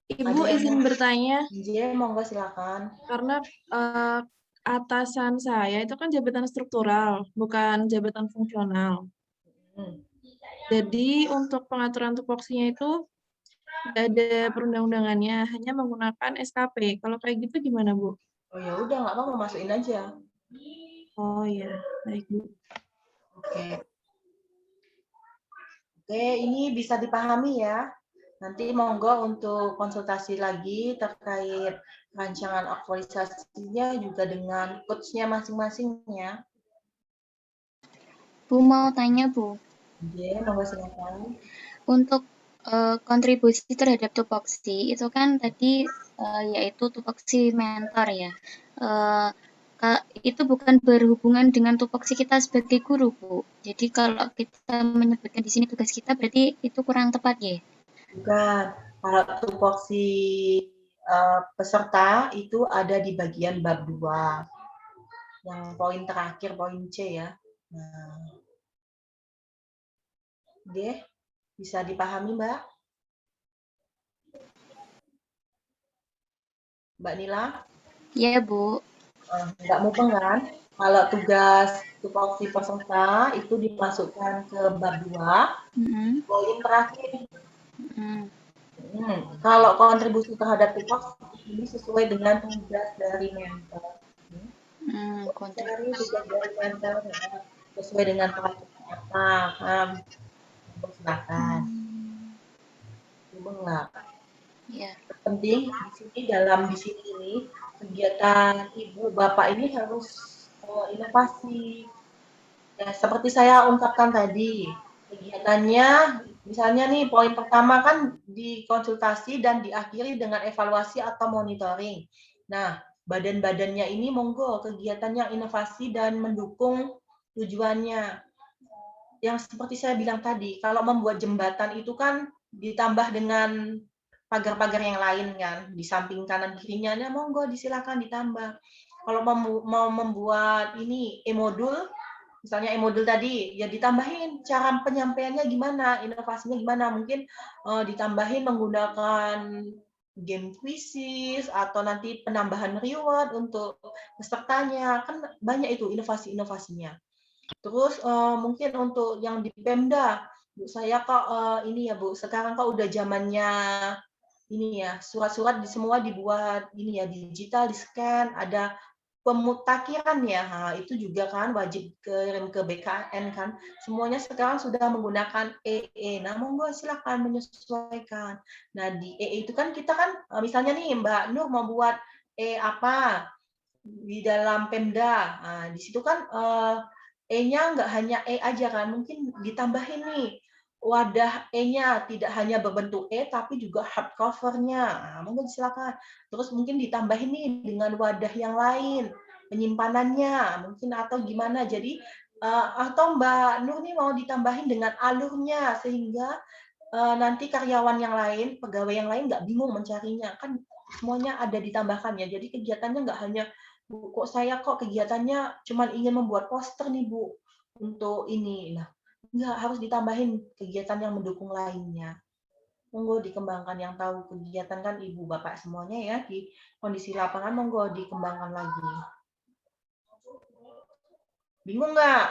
Ibu izin bertanya. Iya, monggo silakan. Karena atasan saya itu kan jabatan struktural, bukan jabatan fungsional. Jadi untuk pengaturan tupoksinya itu nggak ada perundang-undangannya, hanya menggunakan SKP. Kalau kayak gitu gimana, Bu? Oh ya udah, nggak apa-apa, masukin aja. Oh ya, baik Bu. Oke. Oke, ini bisa dipahami ya. Nanti monggo untuk konsultasi lagi terkait rancangan aktualisasinya juga dengan coach-nya masing-masing ya. Bu mau tanya, Bu. Iya, monggo silakan. Untuk kontribusi terhadap tupoksi itu kan tadi yaitu tupoksi mentor ya. itu bukan berhubungan dengan tupoksi kita sebagai guru, Bu. Jadi kalau kita menyebutkan di sini tugas kita berarti itu kurang tepat ya? Bukan. Kalau tupoksi peserta itu ada di bagian bab 2. Yang poin terakhir, poin C ya. Nah. Oke, bisa dipahami, Mbak? Mbak Nila? Iya, Bu. Nggak mupeng kan? Kalau tugas tupoksi peserta itu dimasukkan ke bab 2, poin terakhir. Kalau kontribusi terhadap tupoksi ini sesuai dengan tugas dari mentor. Dari tugas dari mentor sesuai dengan peraturan apa? Silakan. Enggak. Ya. Penting di sini ini kegiatan ibu bapak ini harus inovasi. Ya, seperti saya ungkapkan tadi, kegiatannya misalnya nih poin pertama kan dikonsultasi dan diakhiri dengan evaluasi atau monitoring. Nah, badan-badannya ini monggo kegiatannya inovasi dan mendukung tujuannya. Yang seperti saya bilang tadi, kalau membuat jembatan itu kan ditambah dengan pagar-pagar yang lain kan, di samping kanan kirinya, nah monggo disilakan ditambah. Kalau mau membuat ini e-modul, misalnya e-modul tadi, ya ditambahin cara penyampaiannya gimana, inovasinya gimana, mungkin ditambahin menggunakan game quizzes atau nanti penambahan reward untuk pesertanya, kan banyak itu inovasi-inovasinya. Terus mungkin untuk yang di Pemda, Bu, saya kok ini ya Bu, sekarang kok udah zamannya ini ya, surat-surat semua dibuat ini ya, digital, di-scan, ada pemutakhiran ya, nah, itu juga kan wajib kirim ke BKN kan, semuanya sekarang sudah menggunakan EE, nah monggo silakan menyesuaikan. Nah di EE itu kan kita kan, misalnya nih Mbak Nur mau buat apa di dalam Pemda, nah, di situ kan E-nya nggak hanya E aja kan, mungkin ditambahin nih wadah E-nya tidak hanya berbentuk E tapi juga hardcover-nya. Nah, monggo silakan. Terus mungkin ditambahin nih dengan wadah yang lain, penyimpanannya mungkin atau gimana. Jadi atau Mbak Nur nih mau ditambahin dengan alurnya sehingga nanti karyawan yang lain, pegawai yang lain nggak bingung mencarinya. Kan semuanya ada ditambahkan ya. Jadi kegiatannya nggak hanya Bu, kok saya kok kegiatannya cuma ingin membuat poster nih Bu untuk ini. Nah, enggak harus ditambahin kegiatan yang mendukung lainnya. Monggo dikembangkan, yang tahu kegiatan kan Ibu Bapak semuanya ya di kondisi lapangan, monggo dikembangkan lagi. Bingung nggak?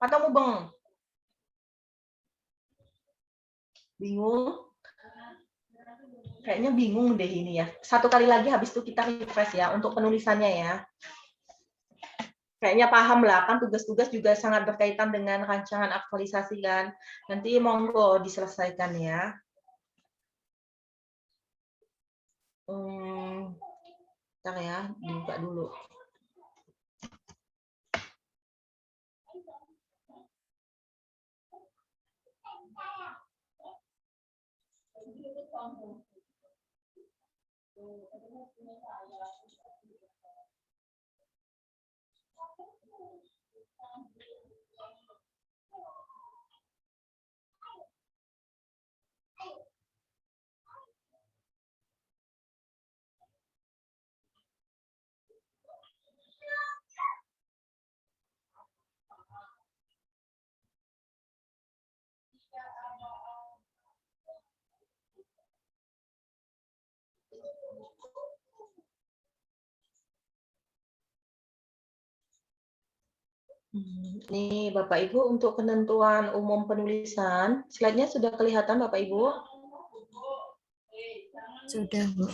Atau mubeng? Bingung? Kayaknya bingung deh ini ya. Satu kali lagi habis itu kita refresh ya untuk penulisannya ya. Kayaknya paham lah, kan tugas-tugas juga sangat berkaitan dengan rancangan aktualisasi kan. Nanti monggo diselesaikan ya. Bentar ya, dibuka dulu. Nih Bapak Ibu untuk penentuan umum penulisan, slide-nya sudah kelihatan Bapak Ibu? Sudah, Bu.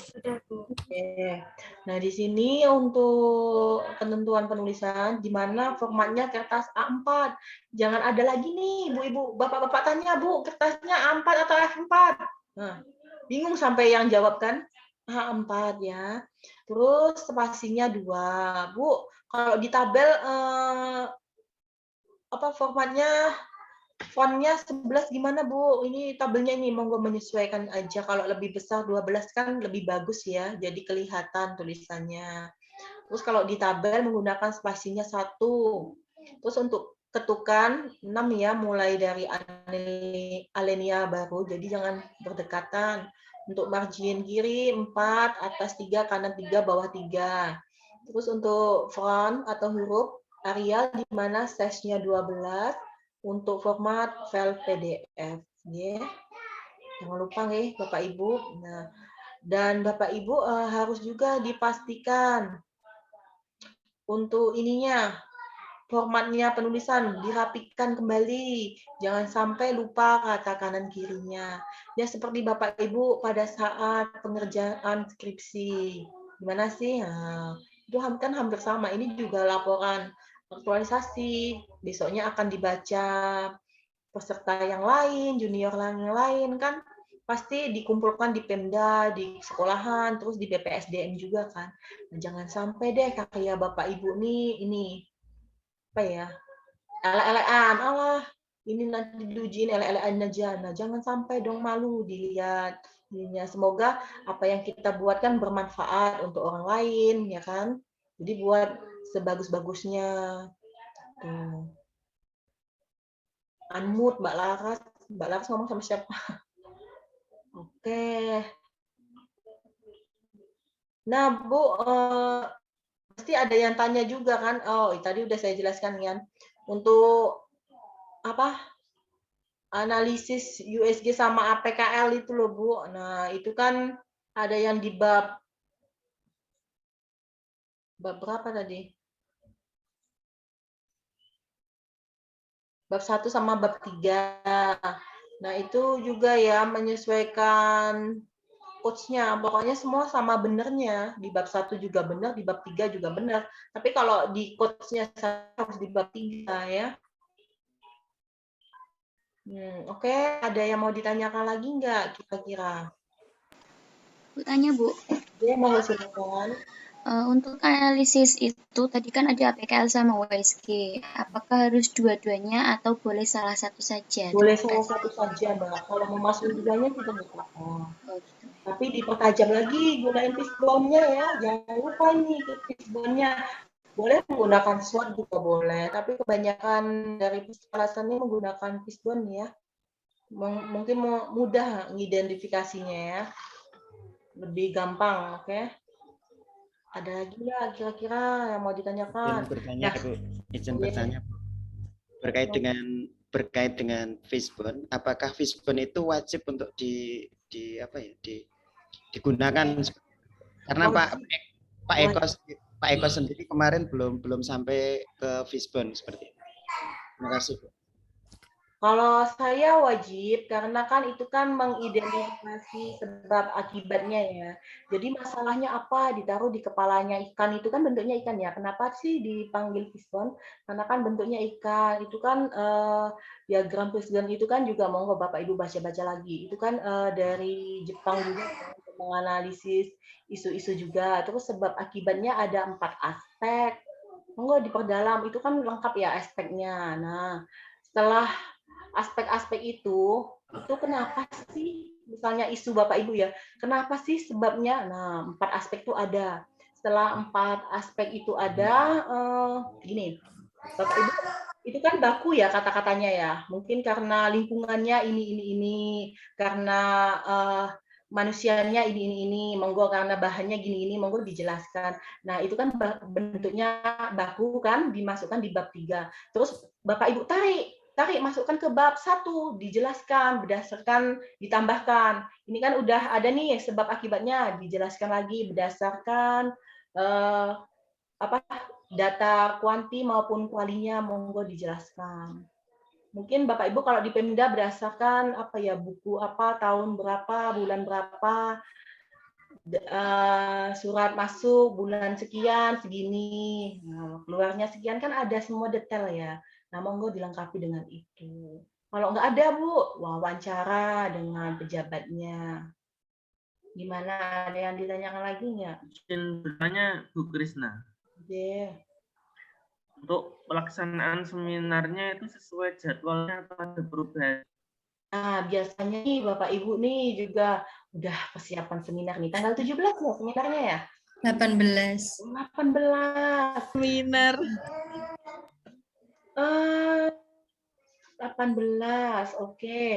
Oke. Nah, di sini untuk penentuan penulisan, di mana formatnya kertas A4. Jangan ada lagi nih, Bu-ibu, bapak-bapak tanya, Bu, kertasnya A4 atau F4? Nah, bingung sampai yang jawab kan? A4 ya. Terus spasinya 2. Bu, kalau di tabel formatnya fontnya 11 gimana Bu? Ini tabelnya ini monggo menyesuaikan aja. Kalau lebih besar 12 kan lebih bagus ya. Jadi kelihatan tulisannya. Terus kalau di tabel menggunakan spasinya 1. Terus untuk ketukan 6 ya, mulai dari alinea baru, jadi jangan berdekatan. Untuk margin kiri 4, atas 3, kanan 3, bawah 3. Terus untuk font atau huruf Arial di mana size-nya 12, untuk format file PDF. Ya. Jangan lupa nih Bapak Ibu. Nah, dan Bapak Ibu harus juga dipastikan untuk ininya, formatnya penulisan dirapikan kembali. Jangan sampai lupa kata kanan kirinya. Ya seperti Bapak Ibu pada saat pengerjaan skripsi. Gimana sih? Nah, itu kan hampir sama. Ini juga laporan aktualisasi. Besoknya akan dibaca peserta yang lain, junior yang lain kan pasti dikumpulkan di Pemda, di sekolahan, terus di BPSDM juga kan. Nah, jangan sampai deh kayak Bapak Ibu nih ini apa ya? Elek-elekan, Allah ini nanti diujiin elek-elekan aja. Nah, jangan sampai dong malu dilihat. Semoga apa yang kita buat kan bermanfaat untuk orang lain, ya kan? Jadi buat sebagus-bagusnya. Tuh. Unmute Mbak Laras ngomong sama siapa? Oke. Nah, Bu, pasti ada yang tanya juga kan? Oh, tadi udah saya jelaskan kan. Untuk apa? Analisis USG sama APKL itu loh, Bu. Nah, itu kan ada yang di bab berapa tadi? Bab 1 sama bab 3. Nah, itu juga ya menyesuaikan coach-nya. Pokoknya semua sama benernya. Di bab 1 juga benar, di bab 3 juga benar. Tapi kalau di coach-nya harus di bab 3 ya. Oke, ada yang mau ditanyakan lagi nggak kira-kira? Bu, tanya Bu. Dia mau silakan. Untuk analisis itu tadi kan ada APKL sama USG. Apakah harus dua-duanya atau boleh salah satu saja? Boleh salah satu saja, Mbak. Kalau mau masuk duanya kita nggak apa-apa. Tapi dipertajam lagi, gunain fishbone-nya ya. Jangan lupa nih fishbone-nya. Boleh menggunakan SWOT juga boleh, tapi kebanyakan dari alasannya menggunakan fishbone ya. Mungkin mudah mengidentifikasinya ya. Lebih gampang, oke? Ada lagi nggak kira-kira yang mau ditanyakan? Izin bertanya, Bu. Berkait dengan fishbone, apakah fishbone itu wajib untuk digunakan? Karena Pak Eko sendiri kemarin belum sampai ke fishbone seperti itu. Terima kasih, Bu. Kalau saya wajib, karena kan itu kan mengidentifikasi sebab akibatnya ya. Jadi masalahnya apa? Ditaruh di kepalanya ikan, itu kan bentuknya ikan ya. Kenapa sih dipanggil fishbone? Karena kan bentuknya ikan. Itu kan diagram fishbone itu kan juga monggo Bapak Ibu baca-baca lagi. Itu kan dari Jepang juga untuk menganalisis isu-isu juga. Terus sebab akibatnya ada 4 aspek. Monggo diperdalam, itu kan lengkap ya aspeknya. Nah, setelah aspek-aspek itu kenapa sih misalnya isu Bapak Ibu ya, kenapa sih sebabnya? Nah, 4 aspek itu ada. Setelah 4 aspek itu ada, gini, Bapak Ibu, itu kan baku ya kata-katanya ya. Mungkin karena lingkungannya ini, karena manusianya ini, monggo karena bahannya gini, monggo dijelaskan. Nah, itu kan bentuknya baku kan, dimasukkan di bab 3. Terus Bapak Ibu tarik masukkan ke bab 1, dijelaskan berdasarkan ditambahkan. Ini kan udah ada nih sebab akibatnya, dijelaskan lagi berdasarkan data kuanti maupun kualinya, monggo dijelaskan. Mungkin Bapak Ibu kalau di Pemda berdasarkan buku apa, tahun berapa, bulan berapa, surat masuk bulan sekian segini, keluarnya sekian, kan ada semua detail ya. Nah, monggo dilengkapi dengan itu. Kalau nggak ada, Bu, wawancara dengan pejabatnya. Gimana? Ada yang ditanyakan lagi nggak? Izin bertanya, Bu Krisna. Yeah. Untuk pelaksanaan seminarnya itu sesuai jadwalnya atau ada perubahan? Nah, biasanya nih Bapak Ibu nih juga udah persiapan seminar nih. Tanggal 17 ya seminarnya ya? 18. 18. Seminar. 18, oke.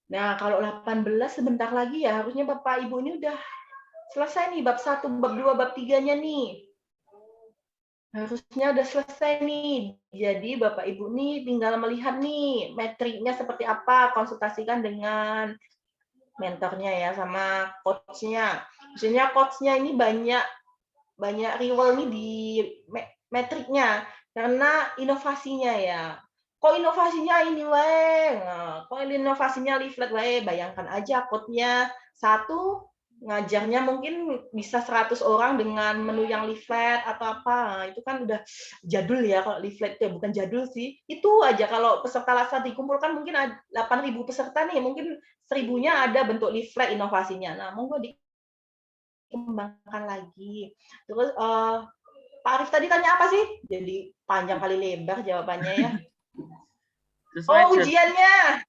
Nah, kalau 18 sebentar lagi ya, harusnya Bapak Ibu ini udah selesai nih, bab 1, bab 2, bab 3-nya nih. Harusnya udah selesai nih. Jadi Bapak Ibu nih tinggal melihat nih metriknya seperti apa, konsultasikan dengan mentornya ya, sama coach-nya. Maksudnya coach-nya ini banyak rewel nih di metriknya, karena inovasinya ya. Kok inovasinya ini wae? Nah, kok inovasinya leaflet wae? Bayangkan aja coach-nya satu ngajarnya mungkin bisa 100 orang dengan menu yang leaflet atau apa. Nah, itu kan udah jadul ya kalau leaflet itu, bukan jadul sih. Itu aja kalau peserta laksa dikumpulkan mungkin 8.000 peserta nih, mungkin 1.000-nya ada bentuk leaflet inovasinya. Nah, monggo dikembangkan lagi. Terus Pak Arif tadi tanya apa sih? Jadi panjang kali lebar jawabannya ya. Oh, ujiannya.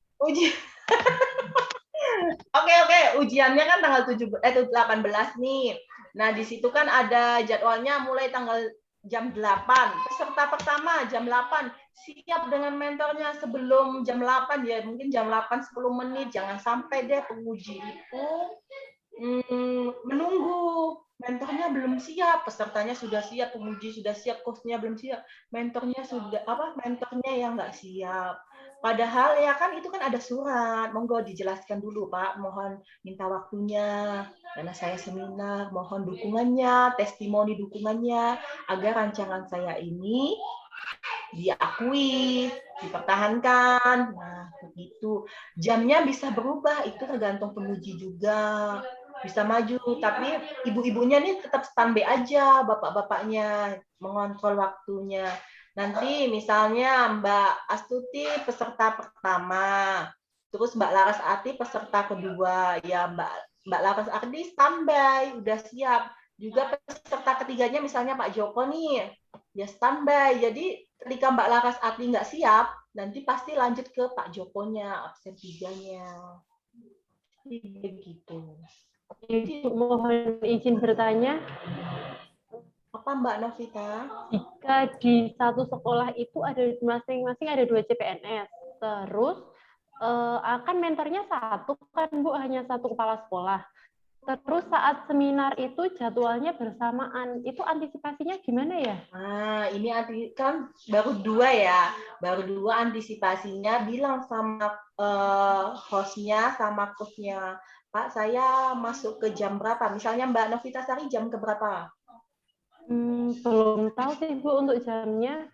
Oke, ujiannya kan tanggal 18 nih. Nah, di situ kan ada jadwalnya mulai tanggal jam 8. Peserta pertama jam 8. Siap dengan mentornya sebelum jam 8 ya, mungkin jam 8 10 menit. Jangan sampai deh penguji itu menunggu. Mentornya belum siap, pesertanya sudah siap, penguji sudah siap, coach-nya belum siap, mentornya yang nggak siap. Padahal ya kan itu kan ada surat, monggo dijelaskan dulu Pak, mohon minta waktunya, karena saya seminar, mohon dukungannya, testimoni dukungannya, agar rancangan saya ini diakui, dipertahankan. Nah, begitu. Jamnya bisa berubah, itu tergantung penguji juga. Bisa maju, tapi ibu-ibunya nih tetap standby aja, bapak-bapaknya mengontrol waktunya. Nanti misalnya Mbak Astuti peserta pertama, terus Mbak Laras Ati peserta kedua, ya Mbak Laras Ati standby, udah siap. Juga peserta ketiganya misalnya Pak Joko nih, ya standby. Jadi ketika Mbak Laras Ati nggak siap, nanti pasti lanjut ke Pak Jokonya, absen 3-nya. Begitu. Ibu mohon izin bertanya. Apa Mbak Novita? Jika di satu sekolah itu ada masing-masing ada 2 CPNS, terus akan mentornya satu kan Bu, hanya satu kepala sekolah. Terus saat seminar itu jadwalnya bersamaan, itu antisipasinya gimana ya? Nah, ini kan baru 2 ya, baru 2 antisipasinya, bilang sama hostnya sama coach-nya, Pak, saya masuk ke jam berapa? Misalnya Mbak Novita Sari jam ke berapa? Belum tahu sih Bu untuk jamnya.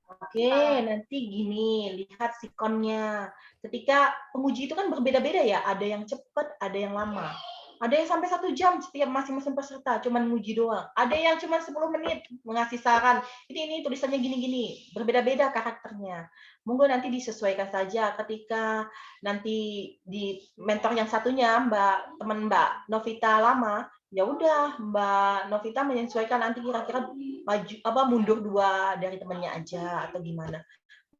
Oke, nanti gini, lihat sikonnya. Ketika penguji itu kan berbeda-beda ya, ada yang cepat, ada yang lama. Ada yang sampai 1 jam setiap masing-masing peserta, cuman nguji doang. Ada yang cuma 10 menit mengasih saran. Ini tulisannya gini-gini, berbeda-beda karakternya. Monggo nanti disesuaikan saja ketika nanti di mentor yang satunya teman Mbak Novita lama, ya udah Mbak Novita menyesuaikan nanti kira-kira maju mundur 2 dari temannya aja atau gimana.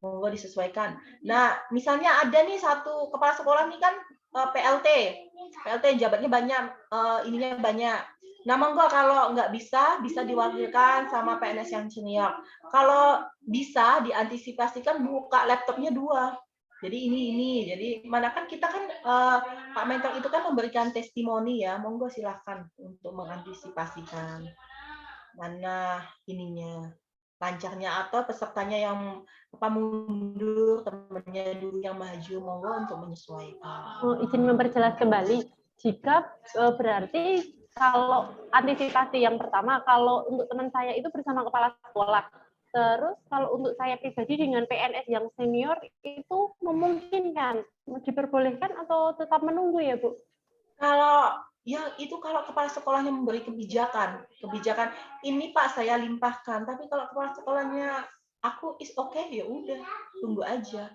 Monggo disesuaikan. Nah, misalnya ada nih satu kepala sekolah nih kan PLT jabatnya banyak, ininya banyak. Nah, monggo kalau nggak bisa diwakilkan sama PNS yang senior. Kalau bisa diantisipasikan buka laptopnya 2. Jadi ini. Jadi mana kan kita kan Pak Mentor itu kan memberikan testimoni ya. Monggo silakan untuk mengantisipasikan mana ininya lancarnya atau pesertanya yang mundur, temannya dulu yang maju, monggo untuk menyesuaikan. Izin memperjelas kembali, jika berarti kalau antisipasi yang pertama, kalau untuk teman saya itu bersama kepala sekolah, terus kalau untuk saya pribadi dengan PNS yang senior itu memungkinkan, diperbolehkan atau tetap menunggu ya Bu? Kalau ya itu kalau kepala sekolahnya memberi kebijakan ini Pak saya limpahkan, tapi kalau kepala sekolahnya aku is okay, ya udah tunggu aja.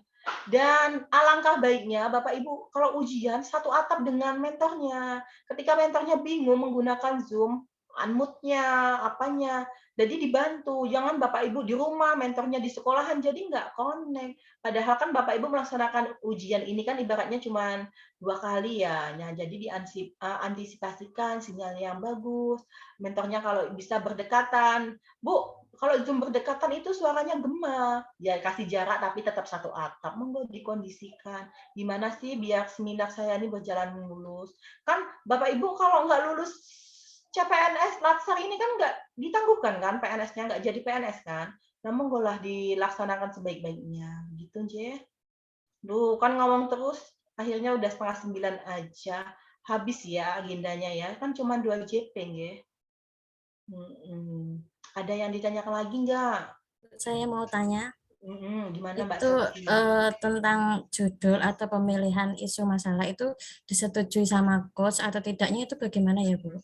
Dan alangkah baiknya Bapak Ibu kalau ujian satu atap dengan mentornya. Ketika mentornya bingung menggunakan Zoom, unmute-nya, apanya. Jadi dibantu, jangan Bapak Ibu di rumah, mentornya di sekolahan, jadi nggak connect. Padahal kan Bapak Ibu melaksanakan ujian ini kan ibaratnya cuma 2 kali ya. Nah, jadi diantisipasikan sinyal yang bagus, mentornya kalau bisa berdekatan. Bu, kalau Zoom berdekatan itu suaranya gema. Ya kasih jarak tapi tetap satu atap. Monggo dikondisikan. Gimana sih biar seminar saya ini berjalan mulus. Kan Bapak Ibu kalau nggak lulus CPNS Latsar ini kan nggak ditangguhkan kan, PNS-nya nggak jadi PNS kan. Nah, monggolah dilaksanakan sebaik-baiknya. Gitu, Je. Duh, kan ngomong terus, akhirnya udah 8:30 aja. Habis ya agendanya ya, kan cuma 2 JP, ya. Ada yang ditanyakan lagi nggak? Saya mau tanya. Gimana Mbak Itu Septi? tentang judul atau pemilihan isu masalah itu disetujui sama coach atau tidaknya itu bagaimana ya, Bu?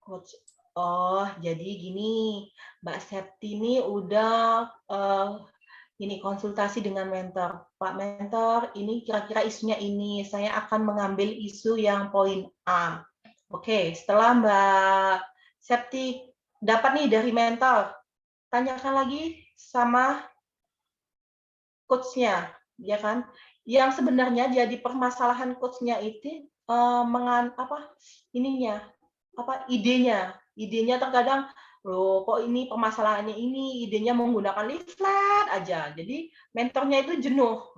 Coach. Oh, jadi gini, Mbak Septi ini udah ini konsultasi dengan mentor. Pak Mentor, ini kira-kira isunya ini. Saya akan mengambil isu yang poin A. Oke, setelah Mbak Septi dapat nih dari mentor, tanyakan lagi sama coach-nya, ya kan? Yang sebenarnya jadi permasalahan coach-nya itu idenya terkadang loh kok ini permasalahannya ini idenya menggunakan leaflet aja, jadi mentornya itu jenuh,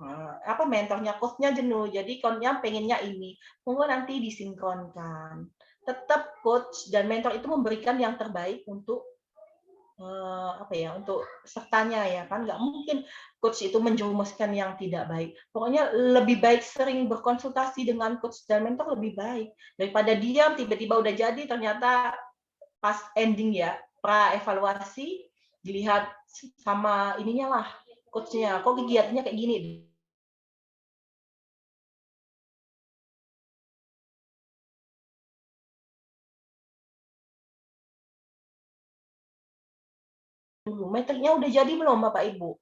mentornya coach-nya jenuh, jadi coach-nya pengennya ini, monggo nanti disinkronkan. Tetap coach dan mentor itu memberikan yang terbaik untuk untuk pesertanya ya kan, nggak mungkin coach itu menjurumuskan yang tidak baik. Pokoknya lebih baik sering berkonsultasi dengan coach dan mentor lebih baik daripada diam tiba-tiba udah jadi ternyata pas ending ya pra evaluasi dilihat sama ininya lah coachnya, kok kegiatannya kayak gini. Metriknya udah jadi belum Bapak Ibu?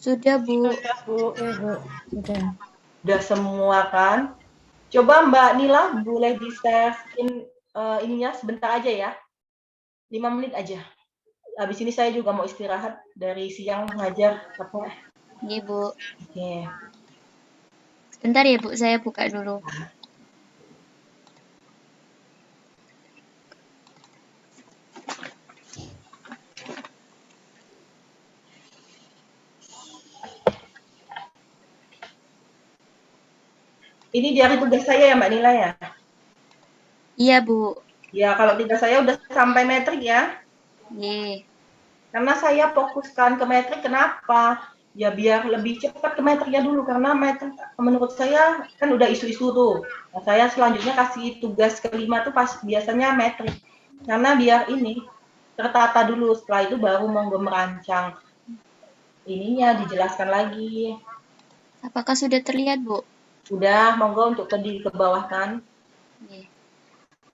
Sudah, Bu. Sudah, Bu. Udah semua kan? Coba Mbak Nila boleh di-share ininya sebentar aja ya. 5 menit aja. Habis ini saya juga mau istirahat dari siang ngajar capek. Iya, Bu. Oke. Sebentar ya, Bu, saya buka dulu. Ini dari tugas saya ya Mbak Nila ya? Iya, Bu. Ya, kalau tugas saya udah sampai metrik ya. Iya. Karena saya fokuskan ke metrik, kenapa? Ya biar lebih cepat ke metriknya dulu, karena metrik menurut saya kan udah isu-isu tuh. Nah, saya selanjutnya kasih tugas kelima tuh pas biasanya metrik. Karena biar ini tertata dulu, setelah itu baru monggo merancang ininya, dijelaskan lagi. Apakah sudah terlihat, Bu? Udah, monggo untuk ke bawah kan.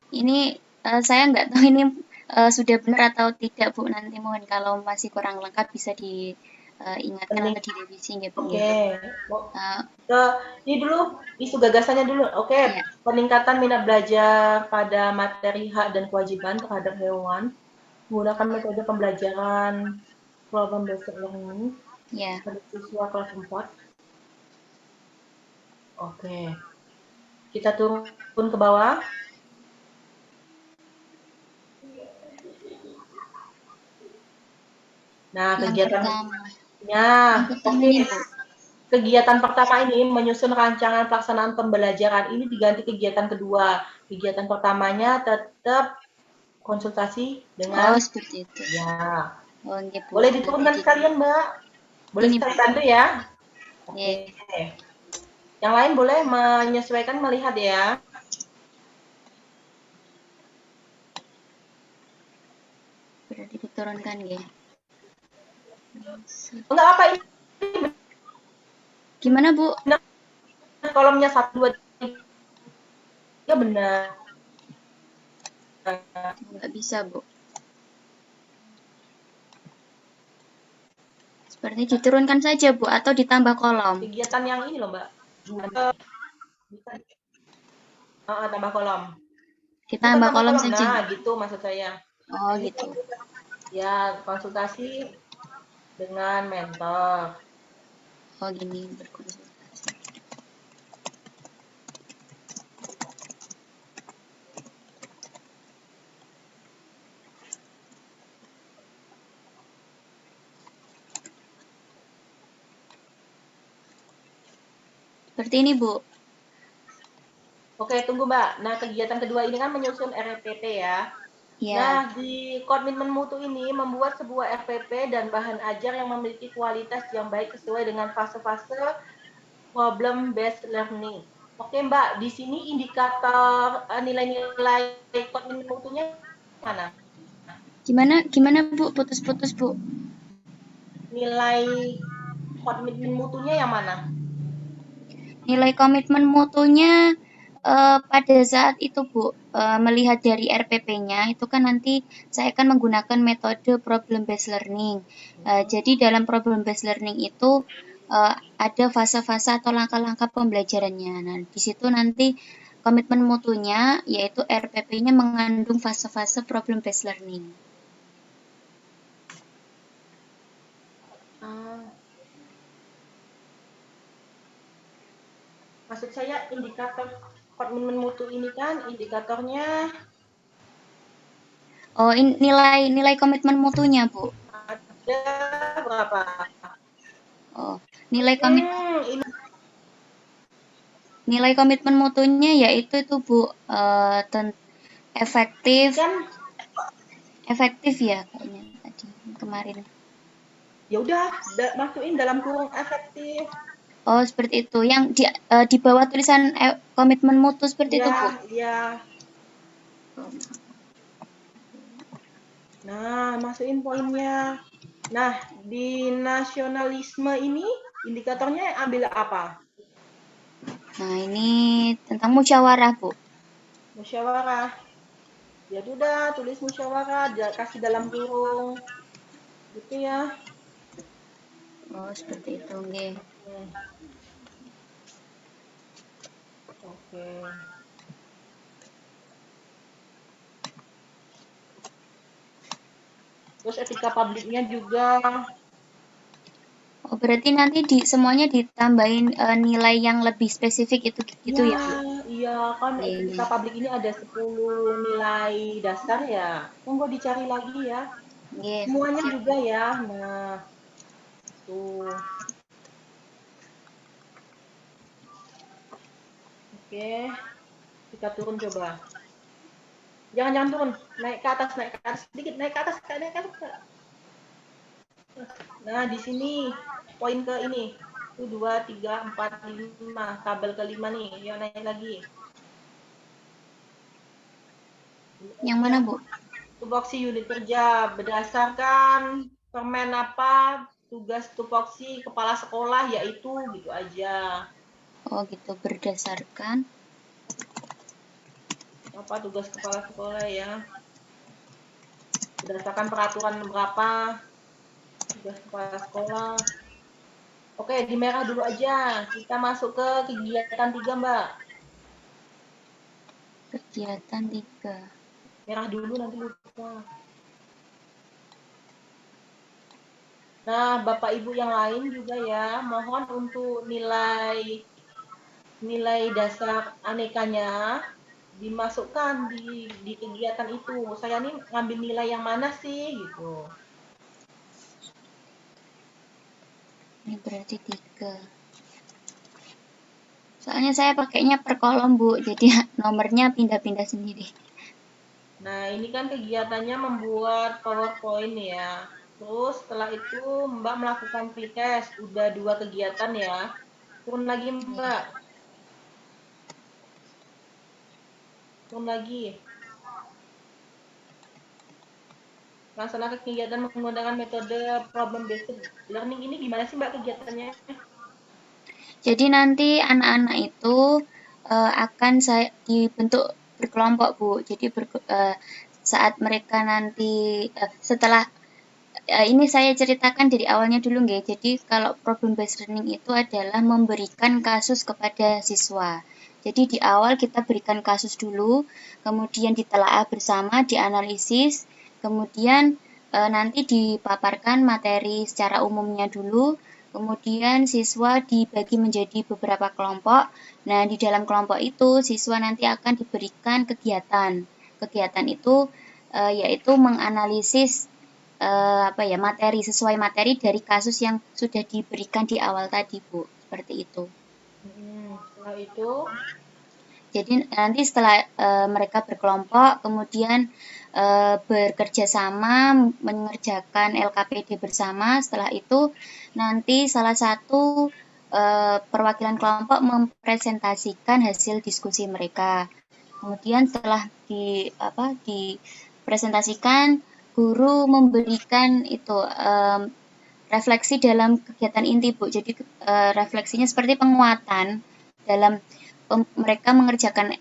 Ini saya nggak tahu ini sudah benar atau tidak, Bu. Nanti mohon kalau masih kurang lengkap bisa diingatkan atau direvisi ya, Bu. Oke. Ini dulu isu gagasannya dulu. Oke. Peningkatan minat belajar pada materi hak dan kewajiban terhadap hewan menggunakan metode pembelajaran problem based learning pada siswa kelas 4. Oke. Kita turun ke bawah. Nah, kegiatan pertama ini menyusun rancangan pelaksanaan pembelajaran, ini diganti kegiatan kedua. Kegiatan pertamanya tetap konsultasi dengan seperti itu. Ya. Gitu. Boleh diturunkan sekalian, Mbak. Boleh sekali bantu ya. Oke. Yang lain boleh menyesuaikan melihat ya. Berarti diturunkan ya. Enggak apa ini. Gimana, Bu? Nah, kolomnya 1, 2, 3 benar. Enggak bisa, Bu. Seperti diturunkan saja, Bu, atau ditambah kolom. Kegiatan yang ini loh, Mbak. Tambah kolom. Kita Bukan tambah tambah kolom kolom. saja. Nah, gitu maksud saya. Oh, gitu. Ya, konsultasi dengan mentor. Oh, gini berkonsultasi. Seperti ini, Bu. Oke, tunggu Mbak. Nah, kegiatan kedua ini kan menyusun RPP ya. Ya. Nah, di komitmen mutu ini membuat sebuah RPP dan bahan ajar yang memiliki kualitas yang baik sesuai dengan fase-fase problem based learning. Oke Mbak, di sini indikator nilai-nilai komitmen mutunya mana? Gimana Bu? Putus-putus Bu. Nilai komitmen mutunya yang mana? Nilai komitmen mutunya pada saat itu Bu, melihat dari RPP-nya itu kan nanti saya akan menggunakan metode problem based learning. Jadi dalam problem based learning itu ada fase-fase atau langkah-langkah pembelajarannya. Nah, di situ nanti komitmen mutunya yaitu RPP-nya mengandung fase-fase problem based learning. Maksud saya indikator komitmen mutu ini kan indikatornya. Oh, nilai komitmen mutunya, Bu. Ada berapa? Oh, nilai komitmen mutunya yaitu itu Bu, efektif ya kayaknya tadi kemarin. Ya udah, masukin dalam kurung efektif. Oh, seperti itu. Yang di bawah tulisan komitmen mutu seperti itu, Bu. Iya. Nah, masukin poinnya. Nah, di nasionalisme ini indikatornya ambil apa? Nah, ini tentang musyawarah, Bu. Musyawarah. Ya udah, tulis musyawarah, kasih dalam kurung. Gitu ya. Oh, seperti itu, nggih. Oke. Terus etika publiknya juga. Oh, berarti nanti semuanya ditambahin nilai yang lebih spesifik itu gitu ya, Bu? Iya, kan etika publik ini ada 10 nilai dasar ya. Monggo dicari lagi ya. Yes. Semuanya juga ya. Nah, tuh. Oke, kita turun coba. Jangan turun, naik ke atas sedikit, naik ke atas. Nah, di sini poin ke ini. 1, 2, 3, 4, 5. Tabel ke-5 nih. Yuk naik lagi. Yang mana, Bu? Tupoksi unit kerja berdasarkan permen apa tugas tupoksi kepala sekolah yaitu gitu aja. Oh, gitu berdasarkan apa tugas kepala sekolah ya. Berdasarkan peraturan berapa tugas kepala sekolah. Oke, di merah dulu aja. Kita masuk ke kegiatan 3, Mbak. Kegiatan 3. Merah dulu nanti lupa. Nah, Bapak Ibu yang lain juga ya, mohon untuk nilai dasar anekanya dimasukkan di kegiatan itu. Saya nih ngambil nilai yang mana sih gitu. Ini berarti 3. Soalnya saya pakainya per kolom, Bu. Jadi nomornya pindah-pindah sendiri. Nah, ini kan kegiatannya membuat PowerPoint ya. Terus setelah itu Mbak melakukan pretest. Udah 2 kegiatan ya. Turun lagi Mbak. Turun lagi. Laksanakan kegiatan menggunakan metode problem based learning ini gimana sih Mbak kegiatannya? Jadi nanti anak-anak itu akan saya dibentuk berkelompok, Bu. Jadi saat mereka nanti setelah ini saya ceritakan dari awalnya dulu nggih. Jadi kalau problem based learning itu adalah memberikan kasus kepada siswa. Jadi di awal kita berikan kasus dulu, kemudian ditelaah bersama, dianalisis, kemudian nanti dipaparkan materi secara umumnya dulu, kemudian siswa dibagi menjadi beberapa kelompok. Nah, di dalam kelompok itu siswa nanti akan diberikan kegiatan. Kegiatan itu yaitu menganalisis materi sesuai materi dari kasus yang sudah diberikan di awal tadi, Bu. Seperti itu. Setelah itu, jadi nanti setelah mereka berkelompok, kemudian bekerja sama mengerjakan LKPD bersama. Setelah itu nanti salah satu perwakilan kelompok mempresentasikan hasil diskusi mereka. Kemudian setelah dipresentasikan, guru memberikan itu refleksi dalam kegiatan inti, Bu. Jadi refleksinya seperti penguatan dalam mereka mengerjakan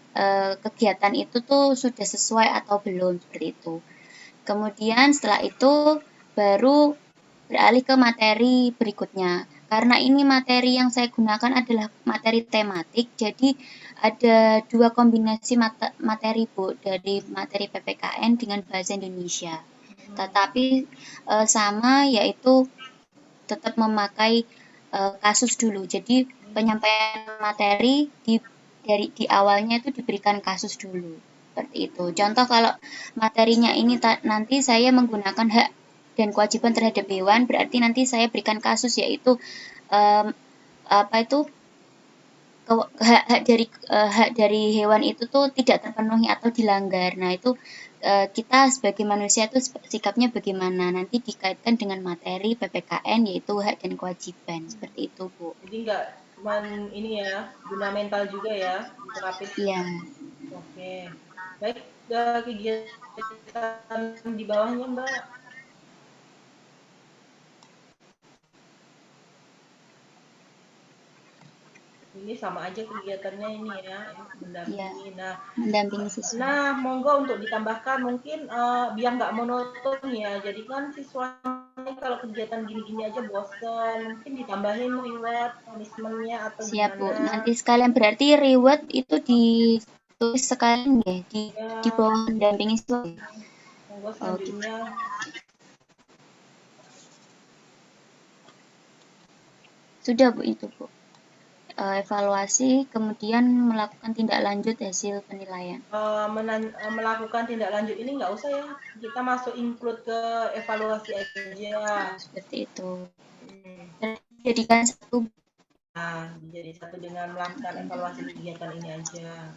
kegiatan itu tuh sudah sesuai atau belum, seperti itu. Kemudian setelah itu baru beralih ke materi berikutnya. Karena ini materi yang saya gunakan adalah materi tematik, jadi ada dua kombinasi materi, Bu, dari materi PPKN dengan bahasa Indonesia. Tetapi sama, yaitu tetap memakai kasus dulu. Jadi penyampaian materi di awalnya itu diberikan kasus dulu. Seperti itu. Contoh kalau materinya ini nanti saya menggunakan hak dan kewajiban terhadap hewan, berarti nanti saya berikan kasus, yaitu hak dari hewan itu tuh tidak terpenuhi atau dilanggar. Nah, itu kita sebagai manusia itu sikapnya bagaimana, nanti dikaitkan dengan materi PPKN, yaitu hak dan kewajiban. Seperti itu, Bu. Jadi nggak cuma ini ya, guna mental juga ya, diterapin. Iya. Oke. Baik, kegiatan di bawahnya, Mbak. Ini sama aja kegiatannya ini ya, mendampingi. Ya, mendampingi siswa. Nah, monggo untuk ditambahkan mungkin biar nggak monoton ya. Jadi kan siswanya kalau kegiatan gini-gini aja bosan, mungkin ditambahin reward, punishment-nya atau Siap, Bu. gimana. Nanti sekalian berarti reward itu ditulis sekalian ya, di bawah mendampingi siswa. Monggo selanjutnya. Sudah, Bu, itu, Bu. Evaluasi, kemudian melakukan tindak lanjut hasil penilaian. Melakukan tindak lanjut ini nggak usah ya, kita masuk include ke evaluasi aja. Seperti itu. Jadikan satu. Nah, jadi satu dengan melakukan evaluasi kegiatan ini aja.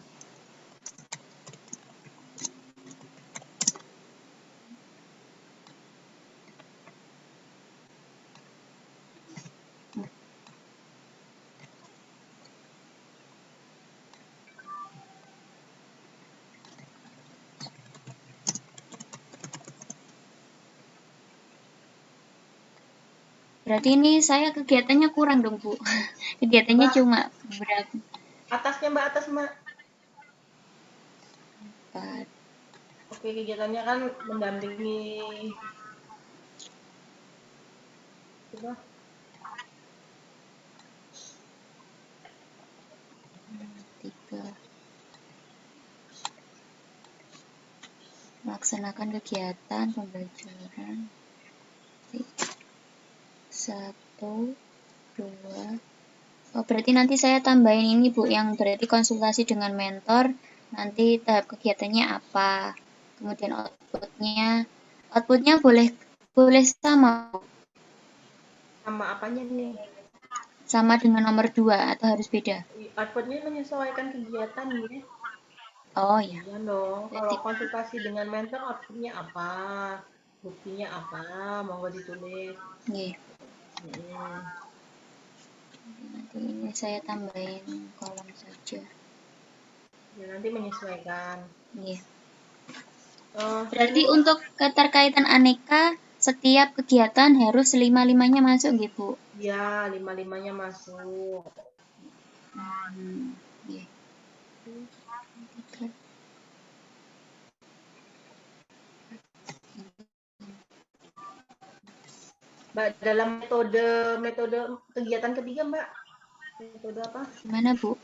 Berarti ini saya kegiatannya kurang dong, Bu. Kegiatannya Mbak, cuma berapa? Atasnya, Mbak, atas, Mbak. 4. Oke, kegiatannya kan mendampingi. Coba. Melaksanakan kegiatan pembelajaran. 1, 2. Oh, berarti nanti saya tambahin ini, Bu, yang berarti konsultasi dengan mentor. Nanti tahap kegiatannya apa? Kemudian outputnya boleh sama. Sama apanya nih? Sama dengan nomor 2 atau harus beda? Outputnya menyesuaikan kegiatan ya. Oh ya. Iya dong. Kalau konsultasi dengan mentor outputnya apa? Buktinya apa? Monggo ditulis. Iya. Nanti ini saya tambahin kolom saja. Ya, nanti menyesuaikan. Iya. Berarti untuk keterkaitan aneka, setiap kegiatan harus 5-5-nya masuk gitu, Bu? Ya, 5-5-nya masuk. Iya. Mbak, dalam metode kegiatan ketiga, Mbak, metode apa? Gimana, Bu?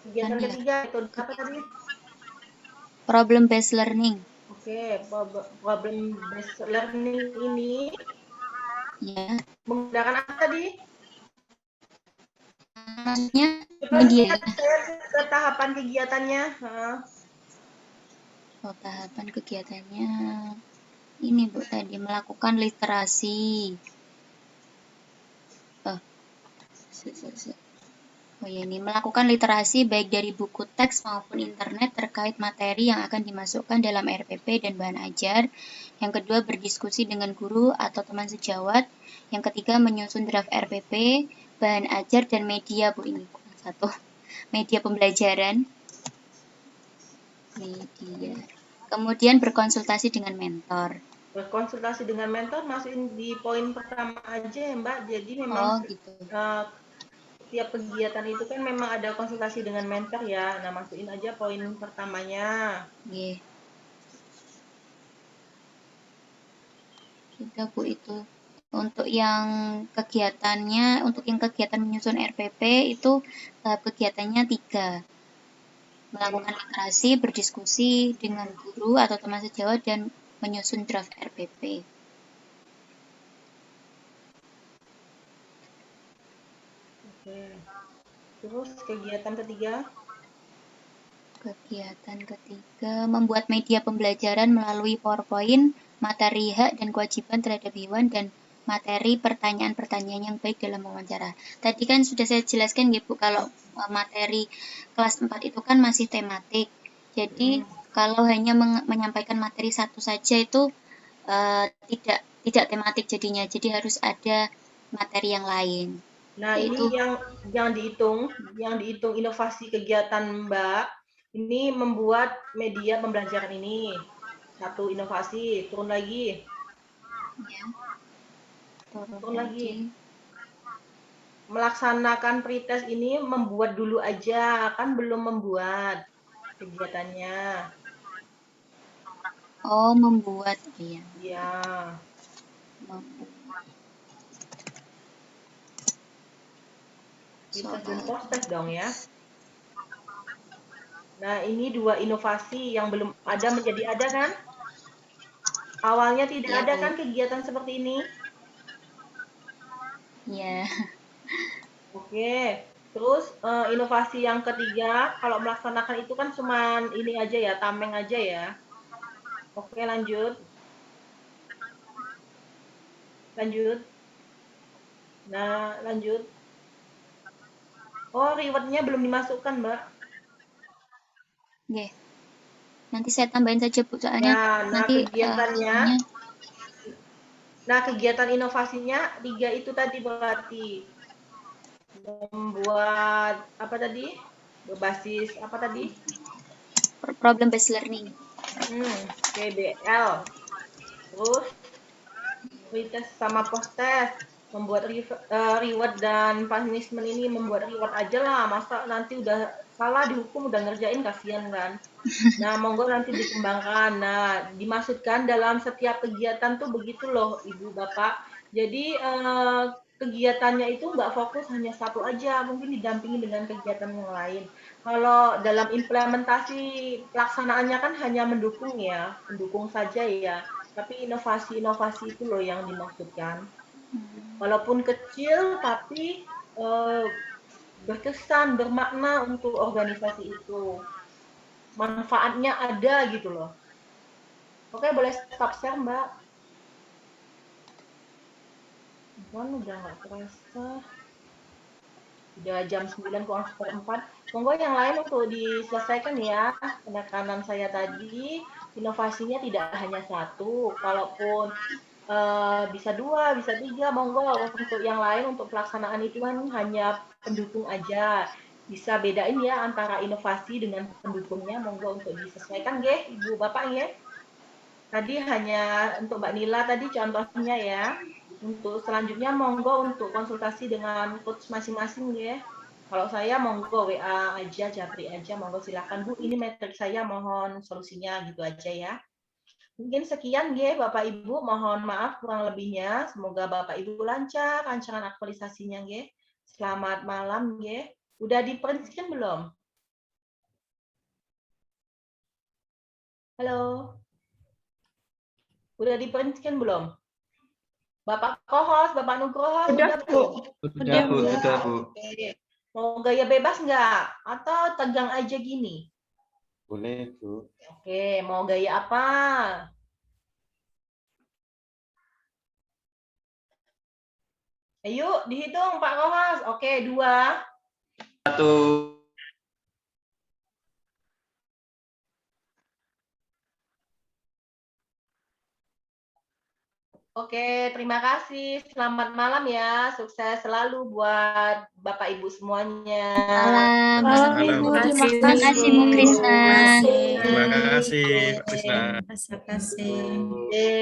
Kegiatan ya. ketiga itu apa tadi? Problem based learning. Oke, problem based learning ini Ya. menggunakan apa tadi? Maksudnya Coba media. lihat saya ke tahapan kegiatannya. Oh, tahapan kegiatannya ini Bu tadi melakukan literasi. Oh ya, ini melakukan literasi baik dari buku teks maupun internet terkait materi yang akan dimasukkan dalam RPP dan bahan ajar. Yang kedua, berdiskusi dengan guru atau teman sejawat. Yang ketiga, menyusun draft RPP, bahan ajar, dan media, Bu. Ini satu, media pembelajaran. Media. Kemudian berkonsultasi dengan mentor. Berkonsultasi dengan mentor masukin di poin pertama aja ya Mbak. Jadi memang gitu. Tiap kegiatan itu kan memang ada konsultasi dengan mentor ya. Nah, masukin aja poin pertamanya. Iya. Kita Bu itu. Untuk yang kegiatannya, untuk yang kegiatan menyusun RPP itu tahap kegiatannya 3. Melakukan literasi, berdiskusi dengan guru atau teman sejawat, dan menyusun draft RPP. Oke. Terus kegiatan ketiga? Kegiatan ketiga, membuat media pembelajaran melalui PowerPoint, materi hak dan kewajiban terhadap hewan, dan materi pertanyaan-pertanyaan yang baik dalam wawancara. Tadi kan sudah saya jelaskan ya Bu, kalau materi kelas 4 itu kan masih tematik. Jadi kalau hanya menyampaikan materi satu saja itu tidak tematik jadinya. Jadi harus ada materi yang lain. Nah, ini yang dihitung inovasi kegiatan Mbak. Ini membuat media pembelajaran ini. Satu inovasi, turun lagi. Ya. Turun lagi. Melaksanakan pretest ini membuat dulu aja, kan belum membuat kegiatannya. Oh, membuat, iya. Iya. Pretest dan post-test dong ya. Nah, ini 2 inovasi yang belum ada menjadi ada kan? Awalnya tidak ada kan kegiatan seperti ini? Iya. Oke. Terus inovasi yang ketiga, kalau melaksanakan itu kan cuman ini aja ya, tameng aja ya. Oke, lanjut. Lanjut. Nah, lanjut. Oh, reward-nya belum dimasukkan, Mbak. Oke. Nanti saya tambahin saja Bu, soalnya nanti kegiatannya. Nah, kegiatan inovasinya 3 itu tadi berarti membuat apa tadi? Berbasis apa tadi? Problem based learning. PBL. Terus pretest sama post-test. Membuat reward dan punishment ini membuat reward aja lah. Masa nanti udah salah dihukum udah ngerjain, kasihan kan. Nah, monggo nanti dikembangkan. Nah, dimaksudkan dalam setiap kegiatan tuh begitu loh, Ibu Bapak. Jadi kegiatannya itu nggak fokus hanya satu aja, mungkin didampingi dengan kegiatan yang lain. Kalau dalam implementasi pelaksanaannya kan hanya mendukung ya, mendukung saja ya. Tapi inovasi-inovasi itu loh yang dimaksudkan. Walaupun kecil, tapi berkesan, bermakna untuk organisasi itu. Manfaatnya ada gitu loh. Oke, boleh stop share, Mbak. Kan udah nggak terasa. Udah jam 9 kurang 4. Monggo yang lain untuk diselesaikan ya. Penekanan saya tadi, inovasinya tidak hanya satu. Kalaupun bisa 2, bisa 3, monggo. Untuk yang lain, untuk pelaksanaan itu kan hanya pendukung aja. Bisa bedain ya antara inovasi dengan pendukungnya, monggo untuk disesuaikan nggih, Ibu Bapak nggih. Tadi hanya untuk Mbak Nila tadi contohnya ya. Untuk selanjutnya monggo untuk konsultasi dengan coach masing-masing ya. Kalau saya monggo WA aja, japri aja, monggo silakan Bu, ini materi saya, mohon solusinya gitu aja ya. Mungkin sekian ya Bapak Ibu, mohon maaf kurang lebihnya. Semoga Bapak Ibu lancar rancangan aktualisasinya ya. Selamat malam ya. Udah di-print belum? Halo. Udah diperhentikan belum? Bapak Kohos, Bapak Nugroho, sudah belum? Sudah, Bu. Sudah, Bu. Oke. Mau gaya bebas nggak? Atau tegang aja gini? Boleh, Bu. Oke, mau gaya apa? Ayo, dihitung Pak Kohos. Oke, 2. 1. Oke, terima kasih. Selamat malam ya. Sukses selalu buat Bapak Ibu semuanya. Malam. Terima kasih Bu Krisna. Terima kasih, Pak Krisna. Terima kasih. Oke.